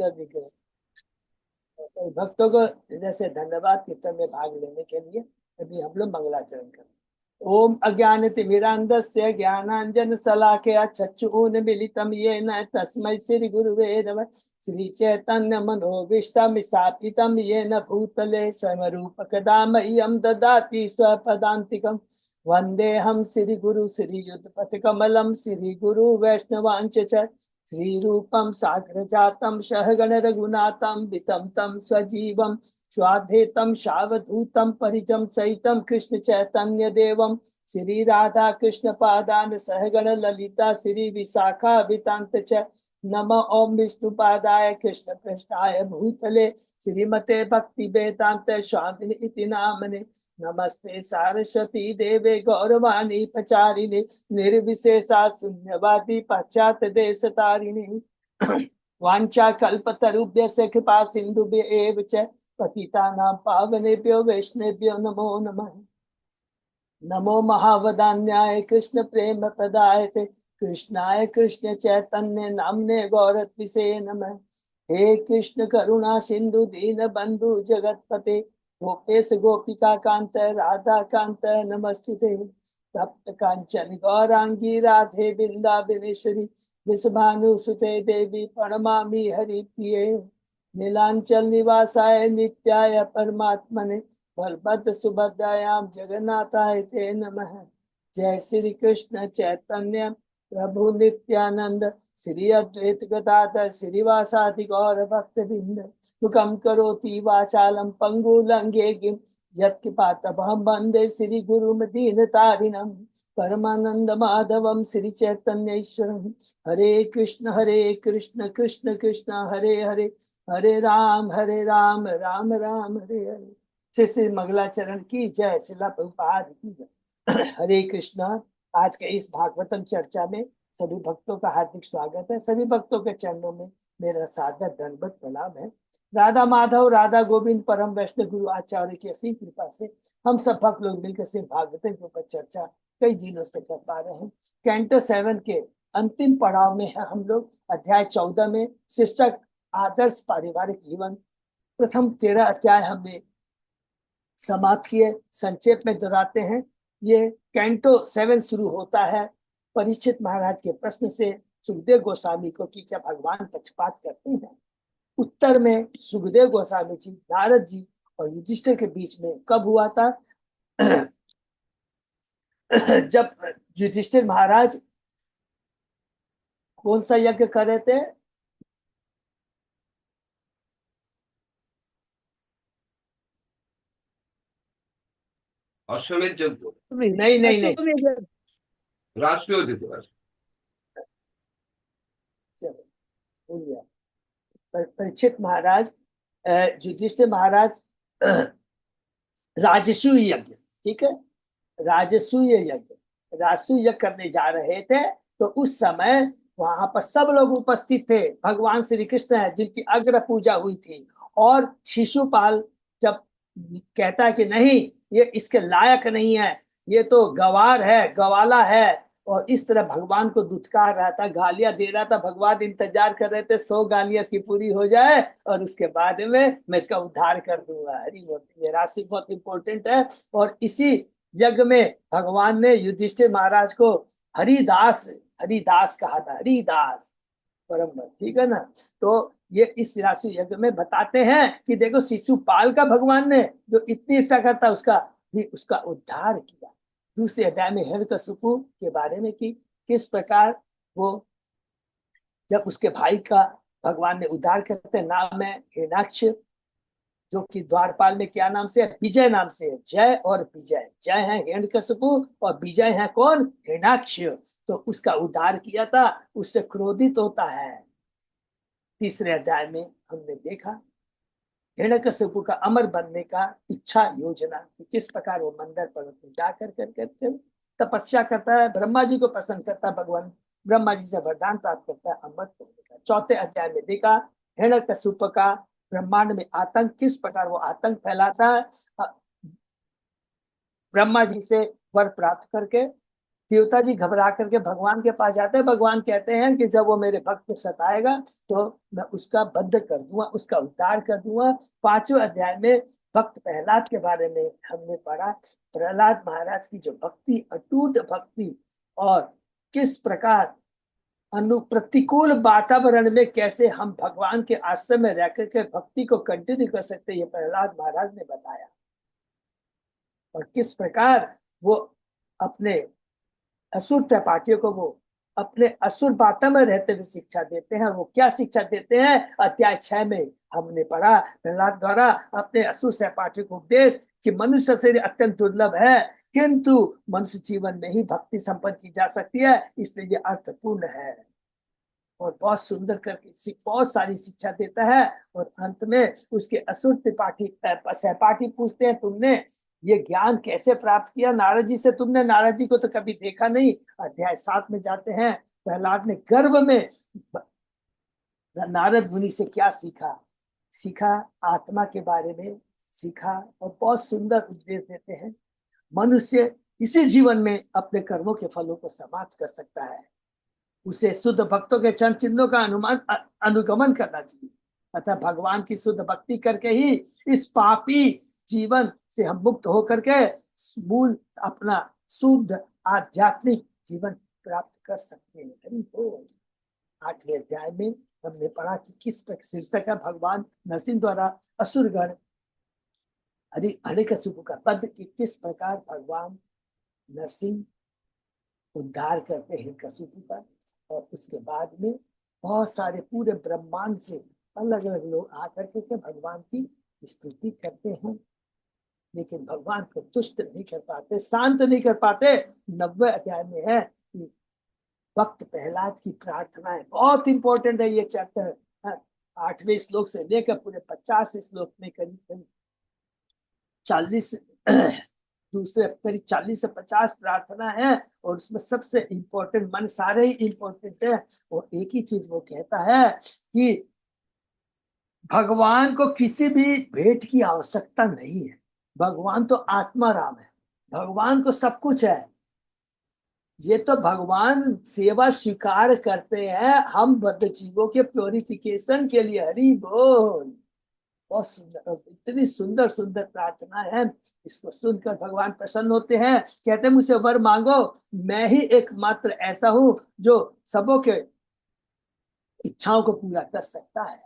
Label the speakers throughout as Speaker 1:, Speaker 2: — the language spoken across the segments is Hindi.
Speaker 1: सुंदर विग्रह। तो भक्तों को जैसे धन्यवाद कीर्तन में भाग लेने के लिए। अभी हम लोग मंगलाचरण करें। ओम अज्ञानतिमिरान्धस्य ज्ञानाञ्जनशलाकया चक्षुरुन्मीलितं येन तस्मै श्रीगुरुवे नमः। श्रीचैतन्यमनोभीष्टं स्थापितं येन भूतले स्वयं रूपकदा मह्यं ददाति स्वपदान्तिकं। वन्देऽहं श्रीगुरु श्रीयुतपथकमलं श्रीगुरु वैष्णवांश्च श्रीरूपं साग्रजातं सहगण रघुनाथं वितं तं सजीवं स्वाधेतं सावधूतं परिजं सहितं कृष्ण चैतन्य देवं श्री राधा कृष्ण पादान सहगण ललिता श्री विशाखा वितांत च। नमः ओम विष्णुपादाय कृष्ण पृष्ठाय भूतले श्रीमते भक्ति वेदांत स्वामिनि इति नामने। नमस्ते सारस्वती देवे गौरवाणी प्रचारिणे निर्विशेषा शून्यवादी पाश्चात्य देश तारिणी। वांछा कल्पतरुभ्यश्च कृपा सिन्धुभ्य एव च पतितानां पावनेभ्यो वैष्णवेभ्यो नमो नमः। नमो महावदान्याय कृष्ण प्रेम प्रदायते कृष्णाय कृष्ण चैतन्य नामने गौरत्विषे नमः। हे कृष्ण करुणा सिंधु दीन बंधु जगतपते गोपेश गोपिका कांत राधा कांत नमस्तुते। तप्त कांचन गौरांगी राधे वृंदावनेश्वरी विषभानुसुते देवी प्रणमामि हरिप्रिये। नीलांचल निवासाय नित्याय परमात्मने बलभद्र सुभद्रायां जगन्नाथाय ते नमः। जय श्री कृष्ण चैतन्य प्रभु नित्यानंद श्री अद्वैत गदाधर श्रीवासादि गौर भक्तवृंद। मुखं करोति वाचालं पंगु लंघेगिं यत्कृपातमहं वन्दे श्री गुरुं दीनतारिणं। परमानंद माधवं श्री चैतन्येश्वरं। हरे कृष्ण कृष्ण कृष्ण हरे हरे हरे राम राम राम हरे हरे। श्री श्री मंगलाचरण की जय। श्रीला प्रभुपाद की जय। हरे कृष्णा। आज के इस भागवतम चर्चा में सभी भक्तों का हार्दिक स्वागत है। सभी भक्तों के चरणों में मेरा सादर दंडवत प्रणाम है। राधा माधव राधा गोविंद परम वैष्णव गुरु आचार्य की असीम कृपा से हम सब भक्त लोग मिलकर से भागवतम के ऊपर चर्चा कई दिनों से कर पा रहे हैं। कैंटो 7 के अंतिम पड़ाव में है हम लोग। अध्याय 14 में शीर्षक आदर्श पारिवारिक जीवन। प्रथम 13 अध्याय हमने समाप्त किए। संक्षेप में दोहराते हैं। ये कैंटो 7 शुरू होता है परीक्षित महाराज के प्रश्न से सुखदेव गोस्वामी को कि क्या भगवान पक्षपात करते हैं। उत्तर में सुखदेव गोस्वामी जी नारद जी और युधिष्ठिर के बीच में कब हुआ था? जब युधिष्ठिर महाराज कौन सा यज्ञ कर रहे थे?
Speaker 2: अश्वमेध यज्ञ
Speaker 1: नहीं
Speaker 2: राष्ट्रीय दिवस।
Speaker 1: परीक्षित महाराज युधिष्ठिर महाराज राजसूय यज्ञ, ठीक है, राजसूय यज्ञ करने जा रहे थे। तो उस समय वहां पर सब लोग उपस्थित थे। भगवान श्री कृष्ण है जिनकी अग्र पूजा हुई थी। और शिशुपाल जब कहता है कि नहीं ये इसके लायक नहीं है, ये तो गवार है, गवाला है, और इस तरह भगवान को दुत्कार रहा था, गालियां दे रहा था। भगवान इंतजार कर रहे थे 100 गालियां इसकी पूरी हो जाए और उसके बाद में मैं इसका उद्धार कर दूंगा। हरि बोल। ये राशि बहुत इंपॉर्टेंट है। और इसी यज्ञ में भगवान ने युधिष्ठिर महाराज को हरिदास कहा था। हरिदास परम, ठीक है ना। तो ये इस राशि यज्ञ में बताते हैं कि देखो शिशुपाल का भगवान ने जो इतनी इच्छा करता उसका भी उसका उद्धार किया। दूसरे अध्याय में हिरण्यकशिपु के बारे में कि किस प्रकार वो जब उसके भाई का भगवान ने उद्धार करते, नाम है हिरण्याक्ष, जो कि द्वारपाल में क्या नाम से है? विजय नाम से है। जय और विजय, जय है हिरण्यकशिपु और विजय है कौन? हिरण्याक्ष। तो उसका उद्धार किया था, उससे क्रोधित होता है। तीसरे अध्याय में हमने देखा हिरण्यकशिपु का अमर बनने का इच्छा योजना कि किस प्रकार वो मंदिर पर्वत में जाकर कर तपस्या करता है, ब्रह्मा जी को प्रसन्न करता है, भगवान ब्रह्मा जी से वरदान प्राप्त करता है अमर होने का। चौथे अध्याय में देखा हिरण्यकशिपु का ब्रह्मांड में आतंक, किस प्रकार वो आतंक फैलाता है ब्रह्मा जी से वर प्राप्त करके। देवता जी घबरा करके भगवान के पास जाते हैं। भगवान कहते हैं कि जब वो मेरे भक्त को सताएगा तो मैं उसका वध कर दूंगा, उसका उद्धार कर दूंगा। 5वें अध्याय में भक्त प्रहलाद के बारे में हमने पढ़ा। प्रहलाद महाराज की जो भक्ति, अटूट भक्ति, और किस प्रकार प्रतिकूल वातावरण में कैसे हम भगवान के आश्रम में रह करके भक्ति को कंटिन्यू कर सकते हैं, ये प्रहलाद महाराज ने बताया। और किस प्रकार वो अपने असुर सहपाठियों को वो अपने असुर बाता में रहते हुए शिक्षा देते हैं। वो क्या शिक्षा देते हैं? अध्याय 6 में हमने पढ़ा, प्रहलाद द्वारा अपने असुर सहपाठियों को उपदेश कि मनुष्य शरीर अत्यंत दुर्लभ है, किंतु मनुष्य जीवन में ही भक्ति संपन्न की जा सकती है, इसलिए ये अर्थपूर्ण है। और बहुत सुंदर करके बहुत सारी शिक्षा देता है। और अंत में उसके असुर सहपाठी पूछते हैं, तुमने ये ज्ञान कैसे प्राप्त किया नारद जी से? तुमने नारद जी को तो कभी देखा नहीं। अध्याय 7 में जाते हैं, प्रहलाद ने गर्व में नारद मुनि से क्या सीखा, सीखा आत्मा के बारे में सीखा। और बहुत सुंदर उपदेश देते हैं, मनुष्य इसी जीवन में अपने कर्मों के फलों को समाप्त कर सकता है। उसे शुद्ध भक्तों के चरण चिन्हों का अनुगमन करना चाहिए। अतः भगवान की शुद्ध भक्ति करके ही इस पापी जीवन से हम मुक्त होकर के मूल अपना शुद्ध आध्यात्मिक जीवन प्राप्त कर सकते हैं। हरि बोल। 8वें अध्याय में हमने पढ़ा कि किस शीर्षक है, भगवान नरसिंह द्वारा असुरगण हरिकशिपु का पद, कि किस प्रकार भगवान नरसिंह उद्धार करते हैं कशिपु का। और उसके बाद में बहुत सारे पूरे ब्रह्मांड से अलग अलग लोग आकर के भगवान की स्तुति करते हैं, लेकिन भगवान को तुष्ट नहीं कर पाते, शांत नहीं कर पाते। 90वें अध्याय में है कि भक्त प्रहलाद की प्रार्थनाएं बहुत इंपॉर्टेंट है ये चैप्टर। 8वें श्लोक से लेकर पूरे 50 श्लोक में करीब करीब 40 दूसरे करीब 40 से 50 प्रार्थना है। और उसमें सबसे इंपॉर्टेंट, मन सारे ही इंपॉर्टेंट है, और एक ही चीज वो कहता है कि भगवान को किसी भी भेंट की आवश्यकता नहीं है। भगवान तो आत्मा राम है, भगवान को सब कुछ है। ये तो भगवान सेवा स्वीकार करते हैं हम बद्ध जीवों के प्योरिफिकेशन के लिए। हरि बोल। बहुत सुंदर, इतनी सुंदर सुंदर प्रार्थना है। इसको सुनकर भगवान प्रसन्न होते हैं, कहते हैं मुझसे वर मांगो, मैं ही एकमात्र ऐसा हूं जो सबों के इच्छाओं को पूरा कर सकता है।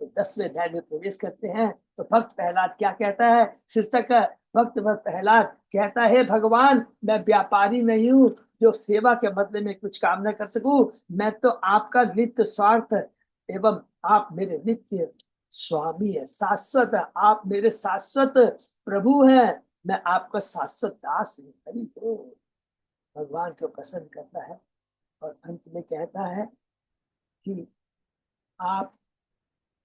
Speaker 1: तो 10वें अध्याय में प्रवेश करते हैं। तो भक्त प्रहलाद क्या कहता है? शीर्षक है भक्त प्रहलाद कहता है, भगवान मैं व्यापारी नहीं हूँ जो सेवा के बदले में कुछ काम न कर सकूं। मैं तो आपका नित्य स्वार्थ एवं आप मेरे नित्य स्वामी है, शाश्वत है। आप मेरे शाश्वत प्रभु हैं, मैं आपका शाश्वत दास हूँ। हरि बोल। भगवान को प्रसन्न करता है और अंत में कहता है कि आप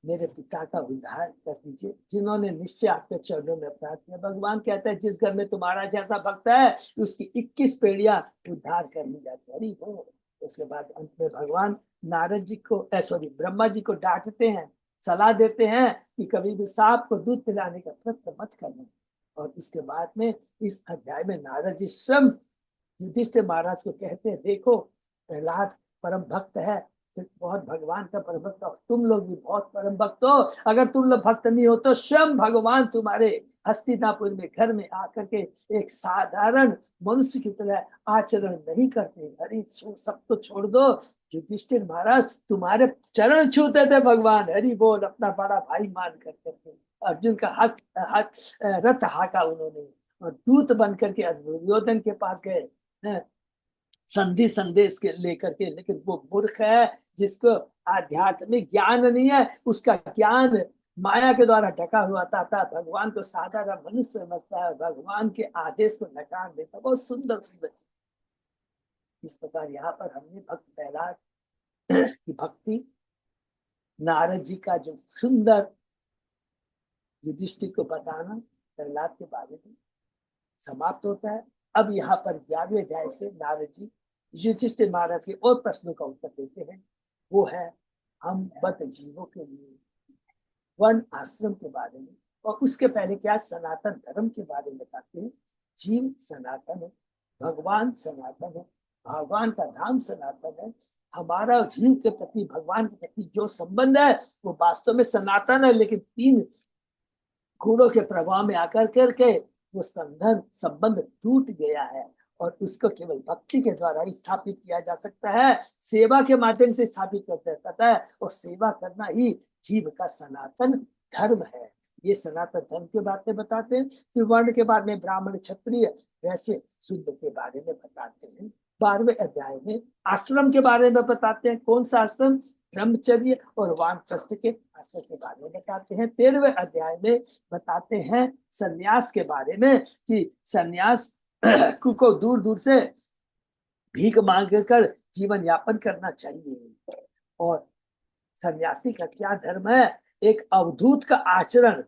Speaker 1: मेरे पिता का उद्धार कर दीजिए जिन्होंने निश्चय आपके चरणों में अपराध किया। भगवान कहता है जिस घर में तुम्हारा जैसा भक्त है उसकी 21 पीढ़ियां उद्धार कर ली जाती। हरि बोल। उसके बाद अंत में भगवान नारद जी को ब्रह्मा जी को डांटते हैं, सलाह देते हैं कि कभी भी सांप को दूध पिलाने का प्रयत्न मत करना। और इसके बाद में इस अध्याय में नारद जी स्वयं युधिष्ठिर महाराज को कहते हैं, देखो प्रहलाद परम भक्त है, बहुत भगवान का परम भक्त हो, तुम लोग भी बहुत परम भक्त हो। अगर तुम लोग भक्त नहीं हो तो स्वयं भगवान तुम्हारे हस्तिनापुर में घर में आकर के एक साधारण मनुष्य की तरह आचरण नहीं करते। हरि सब तो छोड़ दो, युधिष्ठिर महाराज तुम्हारे चरण छूते थे भगवान। हरि बोल। अपना बड़ा भाई मान कर करके अर्जुन का हक रथ हाका उन्होंने, और दूत बन करके दुर्योधन के पास गए संधि संदेश के लेकर के। लेकिन वो मूर्ख है जिसको आध्यात्मिक ज्ञान नहीं है, उसका ज्ञान माया के द्वारा ढका हुआ था। भगवान को साधारण मनुष्य समझता है, भगवान के आदेश को नकार देता। बहुत सुंदर सुंदर। इस प्रकार यहाँ पर हमने भक्त प्रहलाद की भक्ति, नारद जी का जो सुंदर युधिष्ठिर को बताना प्रहलाद के बारे में समाप्त होता है। अब यहाँ पर 11वें अध्याय से नारद जी युधिष्ठिर महाराज के और प्रश्नों का उत्तर देते हैं। वो है हम बद्ध जीवों के लिए वर्ण आश्रम के बारे में, और उसके पहले क्या सनातन धर्म के बारे में बताते हैं। जीव सनातन है, भगवान सनातन है, भगवान का धाम सनातन है। हमारा जीव के प्रति, भगवान के प्रति जो संबंध है वो वास्तव में सनातन है, लेकिन तीन गुणों के प्रभाव में आकर करके वो संबंध टूट गया है। और उसको केवल भक्ति के द्वारा ही स्थापित किया जा सकता है, सेवा के माध्यम से स्थापित कर सकता है। और सेवा करना ही जीव का सनातन धर्म है। ये सनातन धर्म के बारे में बताते हैं। फिर वर्ण के बारे में ब्राह्मण क्षत्रिय वैसे शुद्ध के बारे में बताते हैं। 12वें अध्याय में आश्रम के बारे में बताते हैं। कौन सा आश्रम? ब्रह्मचर्य और वानप्रस्थ के आश्रम के बारे में बताते हैं। 13वें अध्याय में बताते हैं सन्यास के बारे में, कि सन्यास को दूर दूर से भीख मांग कर जीवन यापन करना चाहिए। और सन्यासी का क्या धर्म है? एक अवधूत का आचरण।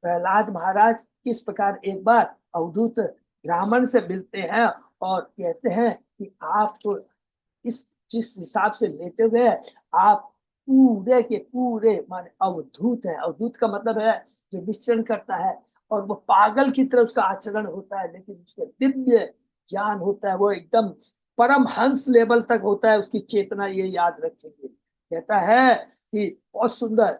Speaker 1: प्रहलाद महाराज किस प्रकार एक बार अवधूत ब्राह्मण से मिलते हैं और कहते हैं कि आप तो इस जिस हिसाब से लेते हुए आप पूरे के पूरे माने अवधूत है। अवधूत का मतलब है जो विचरण करता है, और वो पागल की तरह उसका आचरण होता है, लेकिन उसके दिव्य ज्ञान होता है, वो एकदम परमहंस लेवल तक होता है उसकी चेतना। ये याद रखेंगे। कहता है कि बहुत सुंदर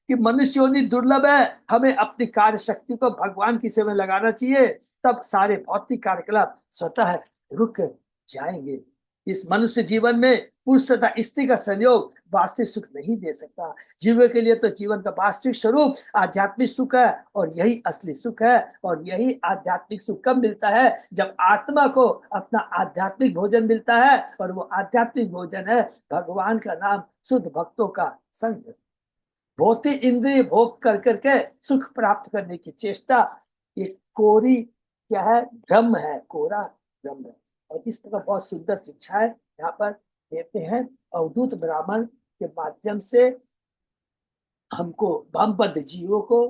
Speaker 1: कि मनुष्य योनि दुर्लभ है, हमें अपनी कार्य शक्ति को भगवान की सेवा में लगाना चाहिए, तब सारे भौतिक कार्यकलाप स्वतः रुक जाएंगे। इस मनुष्य जीवन में पुरुष तथा स्त्री का संयोग वास्तविक सुख नहीं दे सकता। जीव के लिए तो जीवन का वास्तविक स्वरूप आध्यात्मिक सुख है, और यही असली सुख है। और यही आध्यात्मिक सुख कब मिलता है? जब आत्मा को अपना आध्यात्मिक भोजन मिलता है, और वो आध्यात्मिक भोजन है भगवान का नाम, शुद्ध भक्तों का संग। भौतिक इंद्रिय भोग कर करके सुख प्राप्त करने की चेष्टा, ये कोरी क्या है? भ्रम है, कोरा भ्रम है। और इस तरह बहुत सुंदर शिक्षा है यहाँ पर देते हैं अवधूत ब्राह्मण के माध्यम से हमको, भमपद जीवों को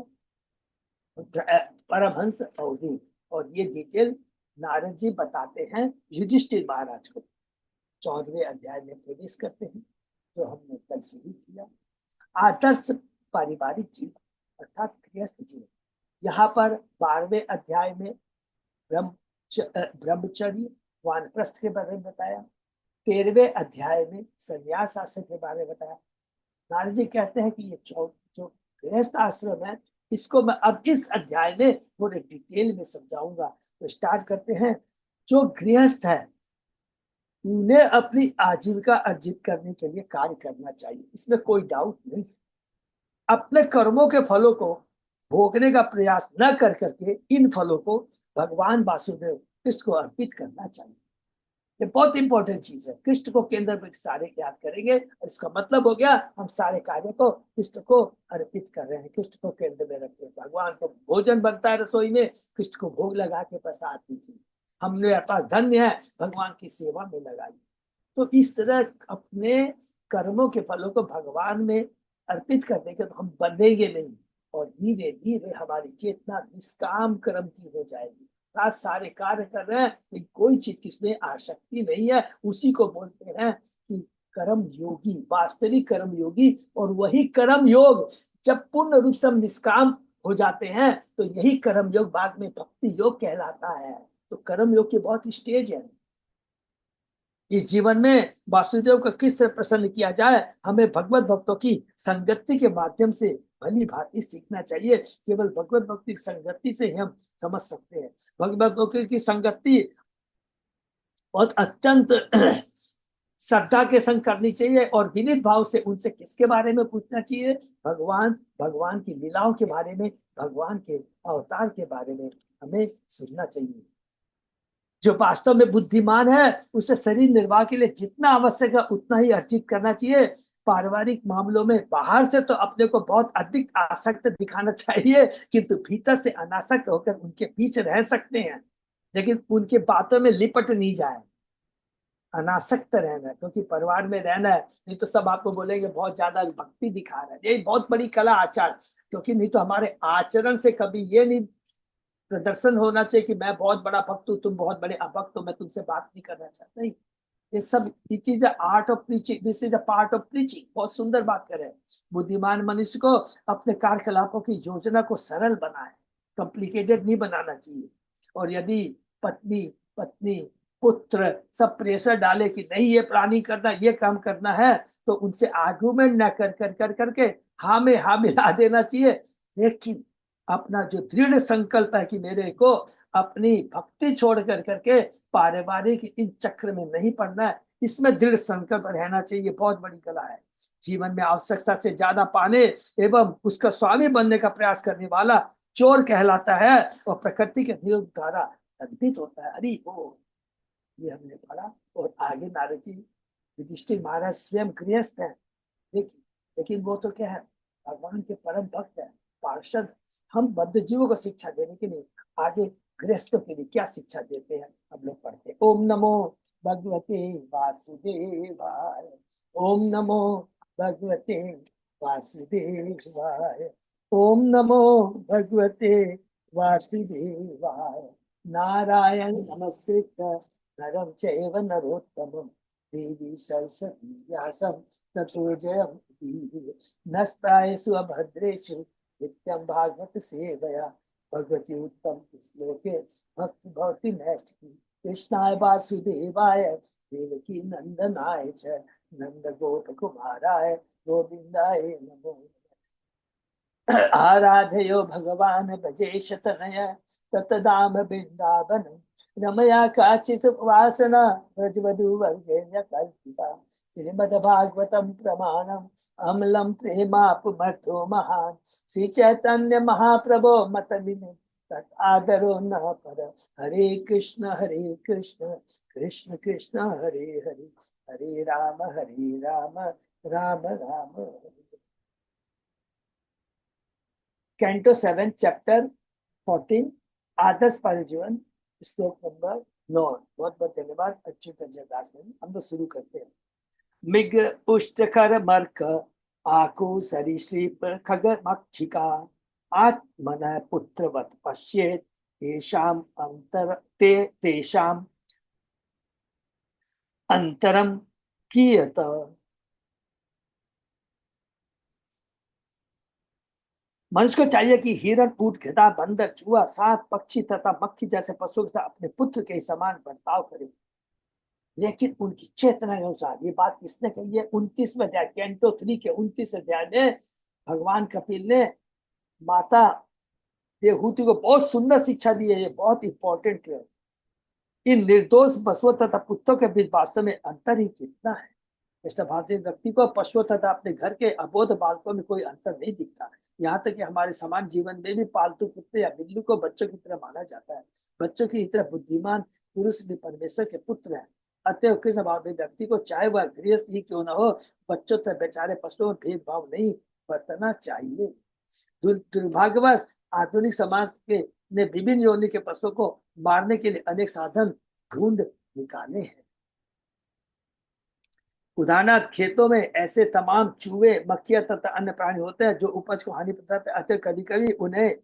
Speaker 1: परमहंस अवधूत। और ये डिटेल नारद जी बताते हैं युधिष्ठिर महाराज को। 14वें अध्याय में प्रवेश करते हैं, जो हमने कल शुरू किया। आदर्श पारिवारिक जीवन अर्थात गृहस्थ जीवन। यहाँ पर 12वें अध्याय में ब्रह्मचर्य वानप्रस्थ के बारे में बताया। 13वें अध्याय में संन्यास आश्रम के बारे में बताया। नारद जी कहते हैं कि ये जो गृहस्थ आश्रम है, इसको मैं अब इस अध्याय में थोड़े डिटेल में समझाऊंगा। तो स्टार्ट करते हैं। जो गृहस्थ है उन्हें अपनी आजीविका अर्जित करने के लिए कार्य करना चाहिए, इसमें कोई डाउट नहीं। अपने कर्मों के फलों को भोगने का प्रयास न कर करके इन फलों को भगवान वासुदेव कृष्ण को अर्पित करना चाहिए। ये बहुत इंपॉर्टेंट चीज है। कृष्ण को केंद्र में सारे याद करेंगे, और इसका मतलब हो गया हम सारे कार्य को कृष्ण को अर्पित कर रहे हैं, कृष्ण को केंद्र में रखते हैं। भगवान को भोजन बनता है रसोई में, कृष्ण को भोग लगा के प्रसाद दीजिए। हमने अपना धन्य है भगवान की सेवा में लगाई। तो इस तरह अपने कर्मों के फलों को भगवान में अर्पित करने के तो हम बंधेंगे नहीं, और धीरे धीरे हमारी चेतना निष्काम कर्म की हो जाएगी। सारे कार्य कर रहे हैं, कोई चीज किसमें आसक्ति नहीं है। उसी को बोलते हैं कि कर्म योगी, वास्तविक कर्म योगी। और वही कर्म योग जब पूर्ण रूप से हम निष्काम हो जाते हैं, तो यही कर्म योग बाद में भक्ति योग कहलाता है। तो कर्म योग की बहुत स्टेज है। इस जीवन में वासुदेव को किस तरह प्रसन्न किया जाए, हमें भगवत भक्तों की संगति के माध्यम से भली भांति सीखना चाहिए। केवल भगवत भक्ति की संगति से ही हम समझ सकते हैं। भगवत भक्ति की संगति बहुत अत्यंत श्रद्धा के संग करनी चाहिए, और विनीत भाव से उनसे किसके बारे में पूछना चाहिए? भगवान की लीलाओं के बारे में, भगवान के अवतार के बारे में हमें सुनना चाहिए। जो वास्तव में बुद्धिमान है उसे शरीर निर्वाह के लिए जितना आवश्यक है उतना ही अर्जित करना चाहिए। पारिवारिक मामलों में बाहर से तो अपने को बहुत अधिक आसक्त दिखाना चाहिए, किंतु भीतर से अनासक्त होकर उनके पीछे रह सकते हैं, लेकिन उनके बातों में लिपट नहीं जाए। अनासक्त रहना है, क्योंकि परिवार में रहना है। नहीं तो सब आपको बोलेंगे बहुत ज्यादा भक्ति दिखा रहा है। यही बहुत बड़ी कला आचार, क्योंकि नहीं तो हमारे आचरण से कभी ये नहीं प्रदर्शन होना चाहिए कि मैं बहुत बड़ा भक्त हूँ, तुम बहुत बड़े अभक्त हो, मैं तुमसे बात नहीं करना चाहता। नहीं, ये सब it is art of preaching, this is a part of preaching. बहुत सुंदर बात कर रहे हैं। बुद्धिमान मनुष्य को अपने कार्यकलापों की योजना को सरल बनाए, कॉम्प्लिकेटेड नहीं बनाना चाहिए। और यदि पत्नी पत्नी पुत्र सब प्रेशर डाले कि नहीं ये प्लानिंग करना, ये काम करना है, तो उनसे आर्गुमेंट ना कर कर कर करके हाँ में हाँ मिला देना चाहिए। लेकिन अपना जो दृढ़ संकल्प है कि मेरे को अपनी भक्ति छोड़ कर करके पारिवारिक इन चक्र में नहीं पड़ना है, इसमें दृढ़ संकल्प रहना चाहिए। बहुत बड़ी कला है। जीवन में आवश्यकता से ज्यादा पाने एवं उसका स्वामी बनने का प्रयास करने वाला चोर कहलाता है और प्रकृति के नियम द्वारा दंडित होता है। अरे वो ये हमने पढ़ा। और आगे नारद जी, युधिष्ठिर महाराज स्वयं गृहस्थ है, देखिए, लेकिन वो तो क्या है, भगवान के परम भक्त है, पार्षद। हम बद्ध जीवों को शिक्षा देने के लिए आगे गृहस्थों के लिए क्या शिक्षा देते हैं हम लोग पढ़ते हैं। ओम नमो भगवते वासुदेवाय, ओम नमो भगवते वासुदेवाय, ओम नमो भगवते वासुदेवाय। नारायण नमस्कृत्य नरं चैव नरोत्तमं देवी सरस्वती व्यासं ततो जयमुदीरये। नस्तायेषु अभद्रेषु नित्यं भागवत सेवया भगवती उत्तम श्लोके भक्ति भवति नैष्ठिकी। कृष्णाय वासुदेवाय देवकी नंदनाय च नंद गोप कुमाराय गोविंदाय नमो। आराधयो भगवान भजेश तनय ततदाम वृंदावन रमया काचित वासना ब्रजवधू वर्गेण्य कल्पिता। श्रीमद्भागवतम प्रमाणम अमलम प्रेमापमर्थो महान श्री चैतन्य महाप्रभो मत विने तत् आदरो न पर। हरे कृष्ण कृष्ण कृष्ण हरे हरे, हरे राम राम राम हरे। कैंटो 7 चैप्टर 14 आदर्श परिजीवन श्लोक नंबर 9। बहुत बहुत धन्यवाद अच्युत दास ने। हम तो शुरू करते हैं। मिग उष्टकर मर्क आकु सरीसृप खग मक्षिका आत्मन पुत्रवत पश्येत तेषाम अंतर तेषाम अंतरम कियत। मनुष्य को चाहिए कि हिरण ऊंट गधा बंदर चूहा सांप पक्षी तथा मक्खी जैसे पशुओं के साथ अपने पुत्र के समान बर्ताव करे, लेकिन उनकी चेतना के अनुसार। ये बात किसने कही है? 29वें अध्याय कैंटो 3 के 29 अध्याय में भगवान कपिल ने माता देवहूति को बहुत सुंदर शिक्षा दी है। ये बहुत इंपॉर्टेंट है। इन निर्दोष पशुओं तथा पुत्रों के बीच वास्तव में अंतर ही कितना है। कृष्ण भारतीय व्यक्ति को पशुओं तथा अपने घर के अबोध बालकों में कोई अंतर नहीं दिखता। यहाँ तक कि हमारे समान जीवन में भी पालतू कुत्ते या बिल्ली को बच्चों की तरह माना जाता है। बच्चों की तरह बुद्धिमान पुरुष भी परमेश्वर के पुत्र हैं। अतः कृष्ण भारतीय व्यक्ति को चाहे वह गृहस्थ ही क्यों न हो, बच्चों तथा बेचारे पशुओं में भेदभाव नहीं बरतना चाहिए। दुर्भाग्यवश आधुनिक समाज के ने विभिन्न योनि के पशुओं को मारने के लिए अनेक साधन ढूंढ निकाले हैं। उदाहरणार्थ खेतों में ऐसे तमाम चूहे मक्खियां तथा अन्य प्राणी होते हैं जो उपज को हानि पहुंचाते हैं। अतः कभी कभी उन्हें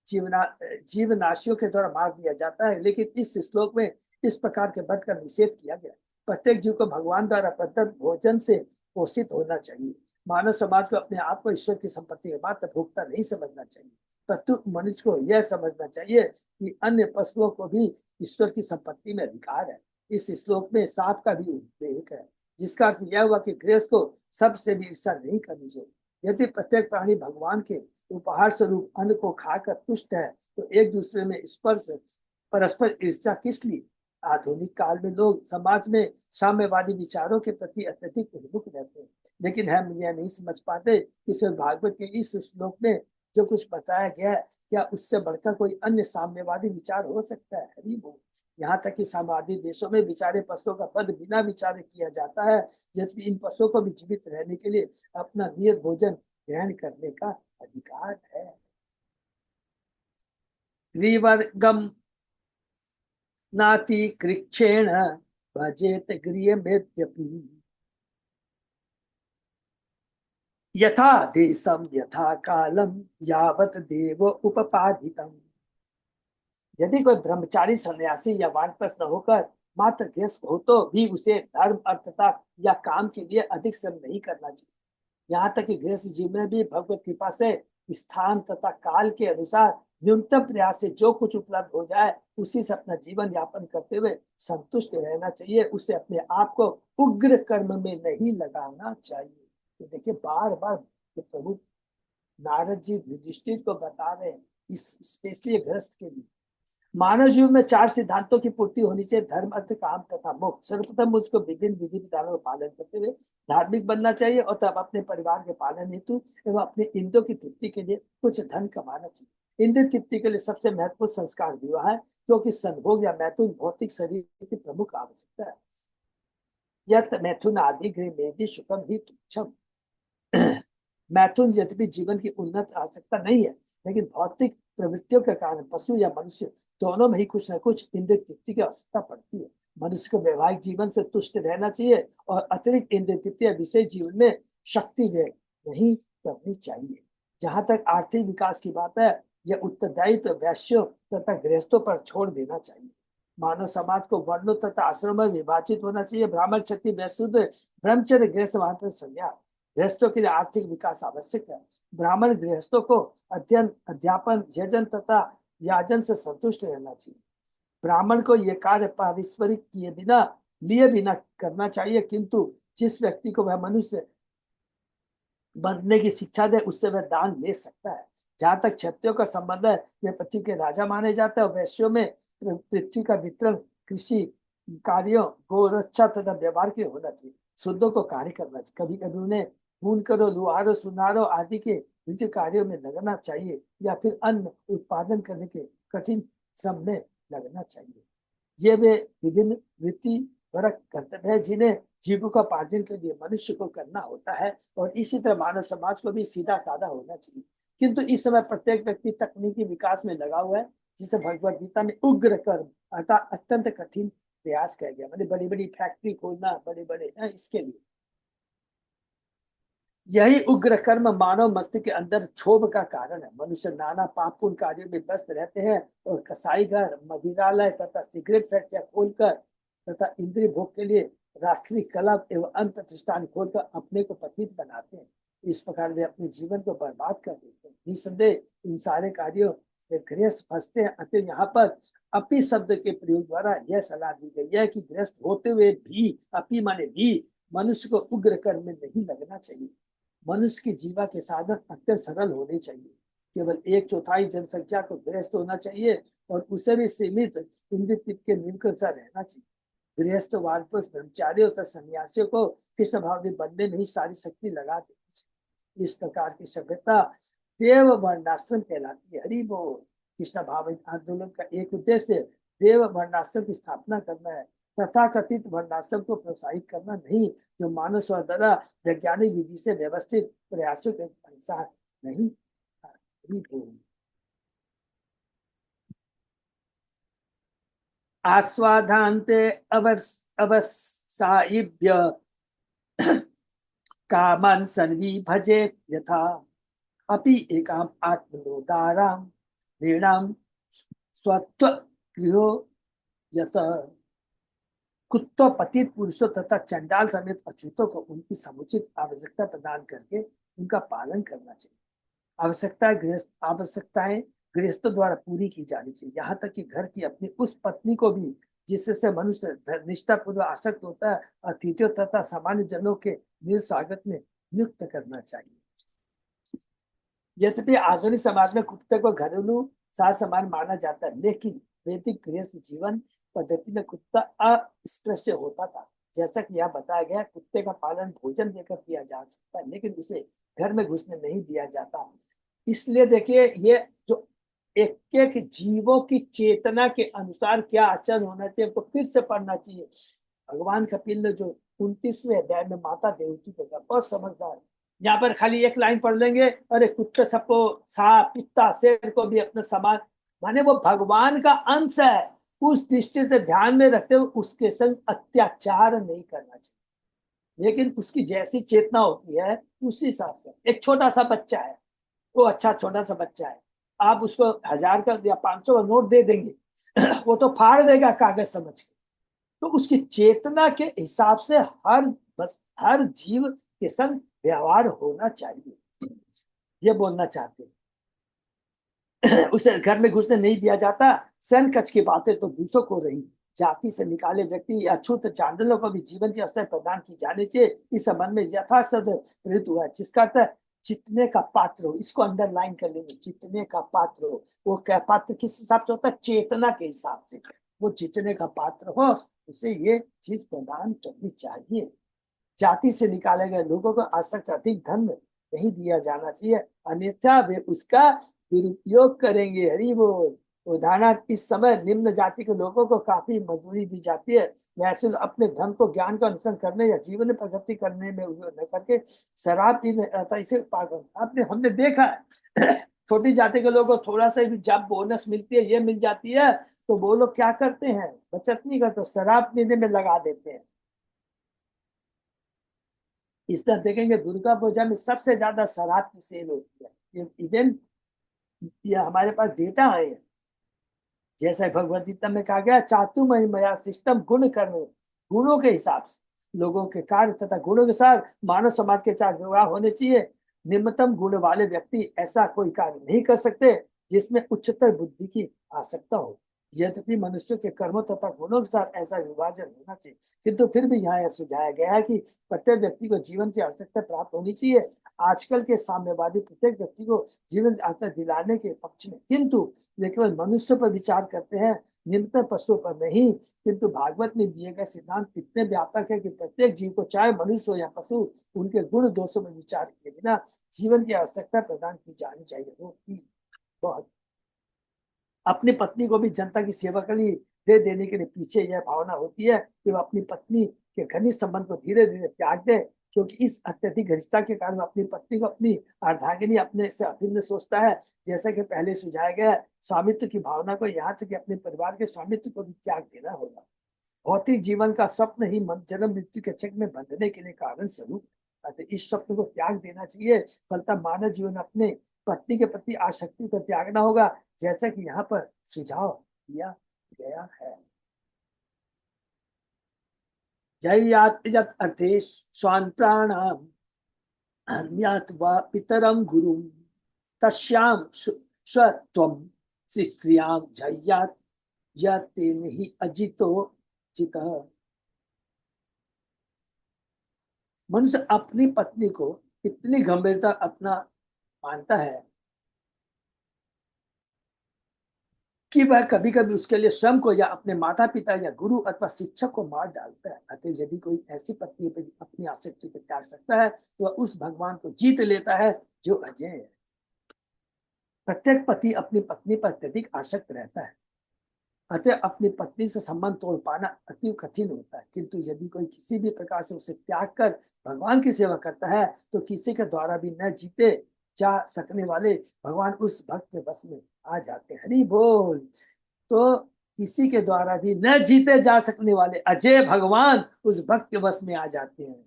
Speaker 1: जीवनाशियों के द्वारा मार दिया जाता है। लेकिन इस श्लोक में इस प्रकार के वध का निषेध किया गया। प्रत्येक जीव को भगवान द्वारा प्रदत्त भोजन से पोषित होना चाहिए। मानव समाज को अपने आप को ईश्वर की संपत्ति के मात्र भोक्ता नहीं समझना चाहिए। प्रत्येक मनुष्य को यह समझना चाहिए कि अन्य पशुओं को भी ईश्वर की संपत्ति में अधिकार है। इस श्लोक में सांप का भी उल्लेख है, जिसका अर्थ यह हुआ कि गृहस्थ को सबसे भी ईर्षा नहीं करनी चाहिए। यदि प्रत्येक प्राणी भगवान के उपहार स्वरूप अन्न को खाकर तुष्ट है तो एक दूसरे में स्पर्श परस्पर ईर्षा किस लिए? आधुनिक काल में लोग समाज में साम्यवादी विचारों के प्रति अत्यधिक उन्मुख रहते हैं, लेकिन हम यह नहीं समझ पाते कि श्रीमद् भागवत के इस श्लोक में जो कुछ बताया गया है, क्या उससे बढ़कर कोई अन्य साम्यवादी विचार हो सकता है? हरि बोल। यहाँ तक कि साम्यवादी देशों में बेचारे पशुओं का वध बिना विचारे किया जाता है, जबकि इन पशुओं को भी जीवित रहने के लिए अपना नियत भोजन ग्रहण करने का अधिकार है। त्रिवर्गम नाति कृक्षेण भजेत गृहमेत्यपि यथा देशम यथा कालम यावत देव उपपादितम। यदि कोई ब्रह्मचारी सन्यासी या वानप्रस्थ न होकर मात्र गृहस्थ हो तो भी उसे धर्म अर्थता या काम के लिए अधिक श्रम नहीं करना चाहिए। यहाँ तक कि गृहस्थ जीवन में भी भगवत कृपा से स्थान तथा काल के अनुसार न्यूनतम प्रयास से जो कुछ उपलब्ध हो जाए उसी से अपना जीवन यापन करते हुए संतुष्ट रहना चाहिए। उसे अपने आप को उग्र कर्म में नहीं लगाना चाहिए। तो देखिए बार बार प्रभु नारद जी युधिष्ठिर को बता रहे हैं, इस स्पेशली गृहस्थ के लिए। मानव जीवन में 4 सिद्धांतों की पूर्ति होनी चाहिए: धर्म, अर्थ, काम तथा मोक्ष। सर्वप्रथम उसको विभिन्न विधि विधानों का पालन करते हुए धार्मिक बनना चाहिए और तब अपने परिवार के पालन हेतु एवं अपने इंद्रियों की तृप्ति के लिए कुछ धन कमाना चाहिए। इंद्रिय तृप्ति के लिए सबसे महत्वपूर्ण संस्कार विवाह है, क्योंकि संभोग या मैथुन भौतिक शरीर की प्रमुख आवश्यकता है। यत मैथुन आदि गृह मेदि सुखम ही तुच्छम। मैथुन यद्यपि जीवन की उन्नत आवश्यकता नहीं है, लेकिन भौतिक प्रवृत्तियों के कारण पशु या मनुष्य दोनों में ही कुछ न कुछ इंद्रिय तृप्ति की आवश्यकता पड़ती है। मनुष्य को वैवाहिक जीवन से तुष्ट रहना चाहिए और अतिरिक्त इंद्रिय तृप्ति या विषय जीवन में शक्ति व्यय नहीं करनी चाहिए। जहां तक आर्थिक विकास की बात है, यह उत्तरदायित्व तो वैश्यों तथा गृहस्थों पर छोड़ देना चाहिए। मानव समाज को वर्णों तथा आश्रमों में विभाजित होना चाहिए: ब्राह्मण, क्षत्रिय, वैश्य, शूद्र, ब्रह्मचर्य, गृहस्थ, वानप्रस्थ, संन्यास। गृहस्थों के लिए आर्थिक विकास आवश्यक है। ब्राह्मण गृहस्थों को अध्ययन, अध्यापन, यजन तथा याजन से संतुष्ट रहना चाहिए। ब्राह्मण को यह कार्य पारिस्परिक लिए बिना करना चाहिए, किंतु जिस व्यक्ति को वह मनुष्य बनने की शिक्षा दे उससे वह दान ले सकता है। जहां तक क्षत्रियों का संबंध है, वे पृथ्वी के राजा माने जाते हैं और वैश्यों में पृथ्वी का वितरण कृषि कार्यों, गोरक्षा तथा व्यवहार के होना चाहिए। शुद्धों को कार्य करना चाहिए। कभी कभी उन्हें खून करो, लुहारो, सुनारो आदि के नित्य कार्यों में लगना चाहिए या फिर अन्न उत्पादन करने के कठिन श्रम में लगना चाहिए। ये वे विभिन्न वृत्ति परक कर्तव्य है जिन्हें जीविकोपार्जन के लिए मनुष्य को करना होता है, और इसी तरह मानव समाज को भी सीधा साधा होना चाहिए। किंतु इस समय प्रत्येक व्यक्ति तकनीकी विकास में लगा हुआ है, जिसे भगवद गीता में उग्र कर्म अर्थात अत्यंत कठिन प्रयास किया गया। मतलब बड़ी बड़ी फैक्ट्री खोलना, बड़े बड़े इसके लिए यही उग्र कर्म मानव मस्तिष्क के अंदर क्षोभ का कारण है। मनुष्य नाना पापपूर्ण कार्यों में व्यस्त रहते हैं और कसाई घर, मदिरालय तथा सिगरेट फैक्ट्रियां खोलकर तथा इंद्रिय भोग के लिए रात्रि क्लब एवं अन्य प्रतिष्ठान खोलकर अपने को पतित बनाते हैं। इस प्रकार वे अपने जीवन को बर्बाद कर देते हैं। निसंदेह इन सारे कार्यों में गृहस्थ फंसते हैं। अतः यहाँ पर अपी शब्द के प्रयोग द्वारा यह सलाह दी गई है कि गृहस्थ होते हुए भी, अपी माने भी, मनुष्य को उग्र कर्म में नहीं लगना चाहिए। मनुष्य की जीवा के साधन अत्यंत सरल होने चाहिए। केवल 1/4 जनसंख्या को गृहस्थ होना चाहिए और उसे भी सीमित इंद्रिय के निकट रहना चाहिए। गृहस्थ, वानप्रस्थ, ब्रह्मचारियों तथा सन्यासियों को कृष्ण भाव में बनने में ही सारी शक्ति लगा देनी चाहिए। इस प्रकार की सभ्यता देव वर्णाश्रम कहलाती है। हरि बोल। कृष्ण भाव आंदोलन का एक उद्देश्य देव वर्णाश्रम की स्थापना करना है, तथा कथित वर्णाश्रम को प्रोत्साहित करना नहीं, जो मानव स्वद्वारा वैज्ञानिक विधि से व्यवस्थित प्रयासों के अनुसार नहीं। आस्वादान्ते अवसायिभ्य कामन सर्वी भजेत यथा अपि एकाम आत्मनोदारां ऋणाम स्वत्व गृहो यत। कुत्तों, पतित पुरुषों तथा चंडाल समेत अछूतों को उनकी समुचित आवश्यकता प्रदान करके उनका पालन करना चाहिए। आवश्यकताएं गृहस्थों द्वारा पूरी की जानी चाहिए, यहाँ तक कि घर की अपनी उस पत्नी को भी जिससे मनुष्य निष्ठा पूर्वक आसक्त होता है, अतिथियों तथा सामान्य जनों के स्वागत में नियुक्त करना चाहिए। यद्यपि आधुनिक समाज में कुत्ते को घरेलू साज सामान माना जाता है, लेकिन वैदिक गृहस्थ जीवन पद्धति में कुत्ता अस्पृश्य होता था। जैसा कि यहाँ बताया गया, कुत्ते का पालन भोजन देकर किया जा सकता है, लेकिन उसे घर में घुसने नहीं दिया जाता। इसलिए देखिए, ये जो एक एक जीवों की चेतना के अनुसार क्या आचरण होना चाहिए, हमको फिर से पढ़ना चाहिए। भगवान कपिल ने जो 29वें अध्याय में माता देवकी को बहुत समझदार, यहाँ पर खाली एक लाइन पढ़ लेंगे, अरे कुत्ते सबको, सांप, कुत्ता, शेर को भी अपना समान माने, वो भगवान का अंश है। उस दृष्टि से ध्यान में रखते हुए उसके संग अत्याचार नहीं करना चाहिए, लेकिन उसकी जैसी चेतना होती है उसी हिसाब से। एक छोटा सा बच्चा है, वो अच्छा छोटा सा बच्चा है, आप उसको 1000 का या 500 का नोट दे देंगे वो तो फाड़ देगा कागज समझ के। तो उसकी चेतना के हिसाब से हर जीव के संग व्यवहार होना चाहिए, ये बोलना चाहते हैं। उसे घर में घुसने नहीं दिया जाता। सैन कक्ष की बातें तो दूसरों को रही। जाति से निकाले व्यक्ति या अछूत चांडलों को भी जीवन की अवस्था प्रदान की जानी चाहिए। इस संबंध में यथाशब्द प्रेरित हुआ है, जिसका अर्थ है जितने का पात्र हो। इसको अंडरलाइन कर लेंगे, जितने का पात्र हो। वो क्या पात्र किस हिसाब से होता है? चेतना के हिसाब से। वो जितने का पात्र हो उसे ये चीज प्रदान करनी चाहिए। जाति से निकाले गए लोगों को आज तक अधिक धन नहीं दिया जाना चाहिए, अन्यथा वे उसका दुरुपयोग करेंगे। हरि बोल। उदाहरण, इस समय निम्न जाति के लोगों को काफी मजदूरी दी जाती है। वैसे अपने धन को ज्ञान का अनुसरण करने या जीवन में प्रगति करने में उपयोग न करके शराब पीने रहता, इसे पागल। आपने हमने देखा है छोटी जाति के लोगों को थोड़ा सा भी जब बोनस मिलती है, ये मिल जाती है, तो वो लोग क्या करते हैं? बचत नहीं करते, शराब पीने में लगा देते हैं। इस तरह देखेंगे दुर्गा पूजा में सबसे ज्यादा शराब की सेल होती है। ये इवन ये हमारे पास डेटा आए हैं। जैसे भगवद गीता में कहा गया, चातुर्मय मया सिस्टम गुण कर्म, गुणों के हिसाब से लोगों के कार्य तथा गुणों के साथ मानव समाज के चार व्यवहार होने चाहिए। निम्नतम गुण वाले व्यक्ति ऐसा कोई कार्य नहीं कर सकते जिसमें उच्चतर बुद्धि की आवश्यकता हो। यद्यपि मनुष्य के कर्मों तथा गुणों के साथ ऐसा विभाजन होना चाहिए, किंतु फिर भी यहाँ यह सुझाया गया है कि प्रत्येक व्यक्ति को जीवन की आवश्यकता प्राप्त होनी चाहिए। आजकल के साम्यवादी प्रत्येक व्यक्ति को जीवन की आवश्यकता दिलाने के पक्ष में, किंतु वे केवल मनुष्य पर विचार करते हैं, निम्नतम पशुओं पर नहीं। किंतु भागवत में दिए गए सिद्धांत इतने व्यापक है कि प्रत्येक जीव को, चाहे मनुष्य हो या पशु, उनके गुण दोषों में विचार किए बिना जीवन की आवश्यकता प्रदान की जानी चाहिए। वो की बहुत अपनी पत्नी को भी जनता की सेवा के लिए दे देने के लिए पीछे यह भावना होती है कि वह अपनी पत्नी के घनिष्ठ संबंध को धीरे धीरे त्याग दे, क्योंकि इस अत्यधिक घनिष्ठता के कारण अपनी पत्नी को अपनी अर्धांगिनी अपने से अभिन्न सोचता है। जैसा कि पहले सुझाया गया, स्वामित्व की भावना को यहाँ तक कि अपने परिवार के स्वामित्व को भी त्याग देना होगा। भौतिक जीवन का स्वप्न ही जन्म मृत्यु के चक्र में बंधने के लिए कारण स्वरूप, अतः इस स्वप्न को त्याग देना चाहिए। फलतः मानव जीवन अपने पत्नी के प्रति आसक्ति को त्यागना होगा, जैसा कि यहाँ पर सुझाव दिया गया है। जय्यात अर्थे स्वान् प्राणाम अन्यात्वा पितरम गुरु तस्याम स्वत्वम स्त्रियाम जय्यात यतेन ही अजितो जितः। मनुष्य अपनी पत्नी को इतनी गंभीरता अपना मानता है कि वह कभी कभी उसके लिए स्वयं को या अपने माता पिता या गुरु अथवा शिक्षक को मार डालता है। अतः यदि कोई ऐसी पत्नी पर अपनी आसक्ति को त्याग सकता है तो वह उस भगवान को जीत लेता है जो अजय है। प्रत्येक पति अपनी पत्नी पर अत्यधिक आसक्त रहता है, अतः अपनी पत्नी से संबंध तोड़ पाना अति कठिन होता है। किंतु यदि कोई किसी भी प्रकार से उसे त्याग कर भगवान की सेवा करता है तो किसी के द्वारा भी न जीते जा सकने वाले भगवान उस भक्त के बस में आ जाते हैं। हरि बोल। तो किसी के द्वारा भी न जीते जा सकने वाले अजय भगवान उस भक्त के बस में आ जाते हैं।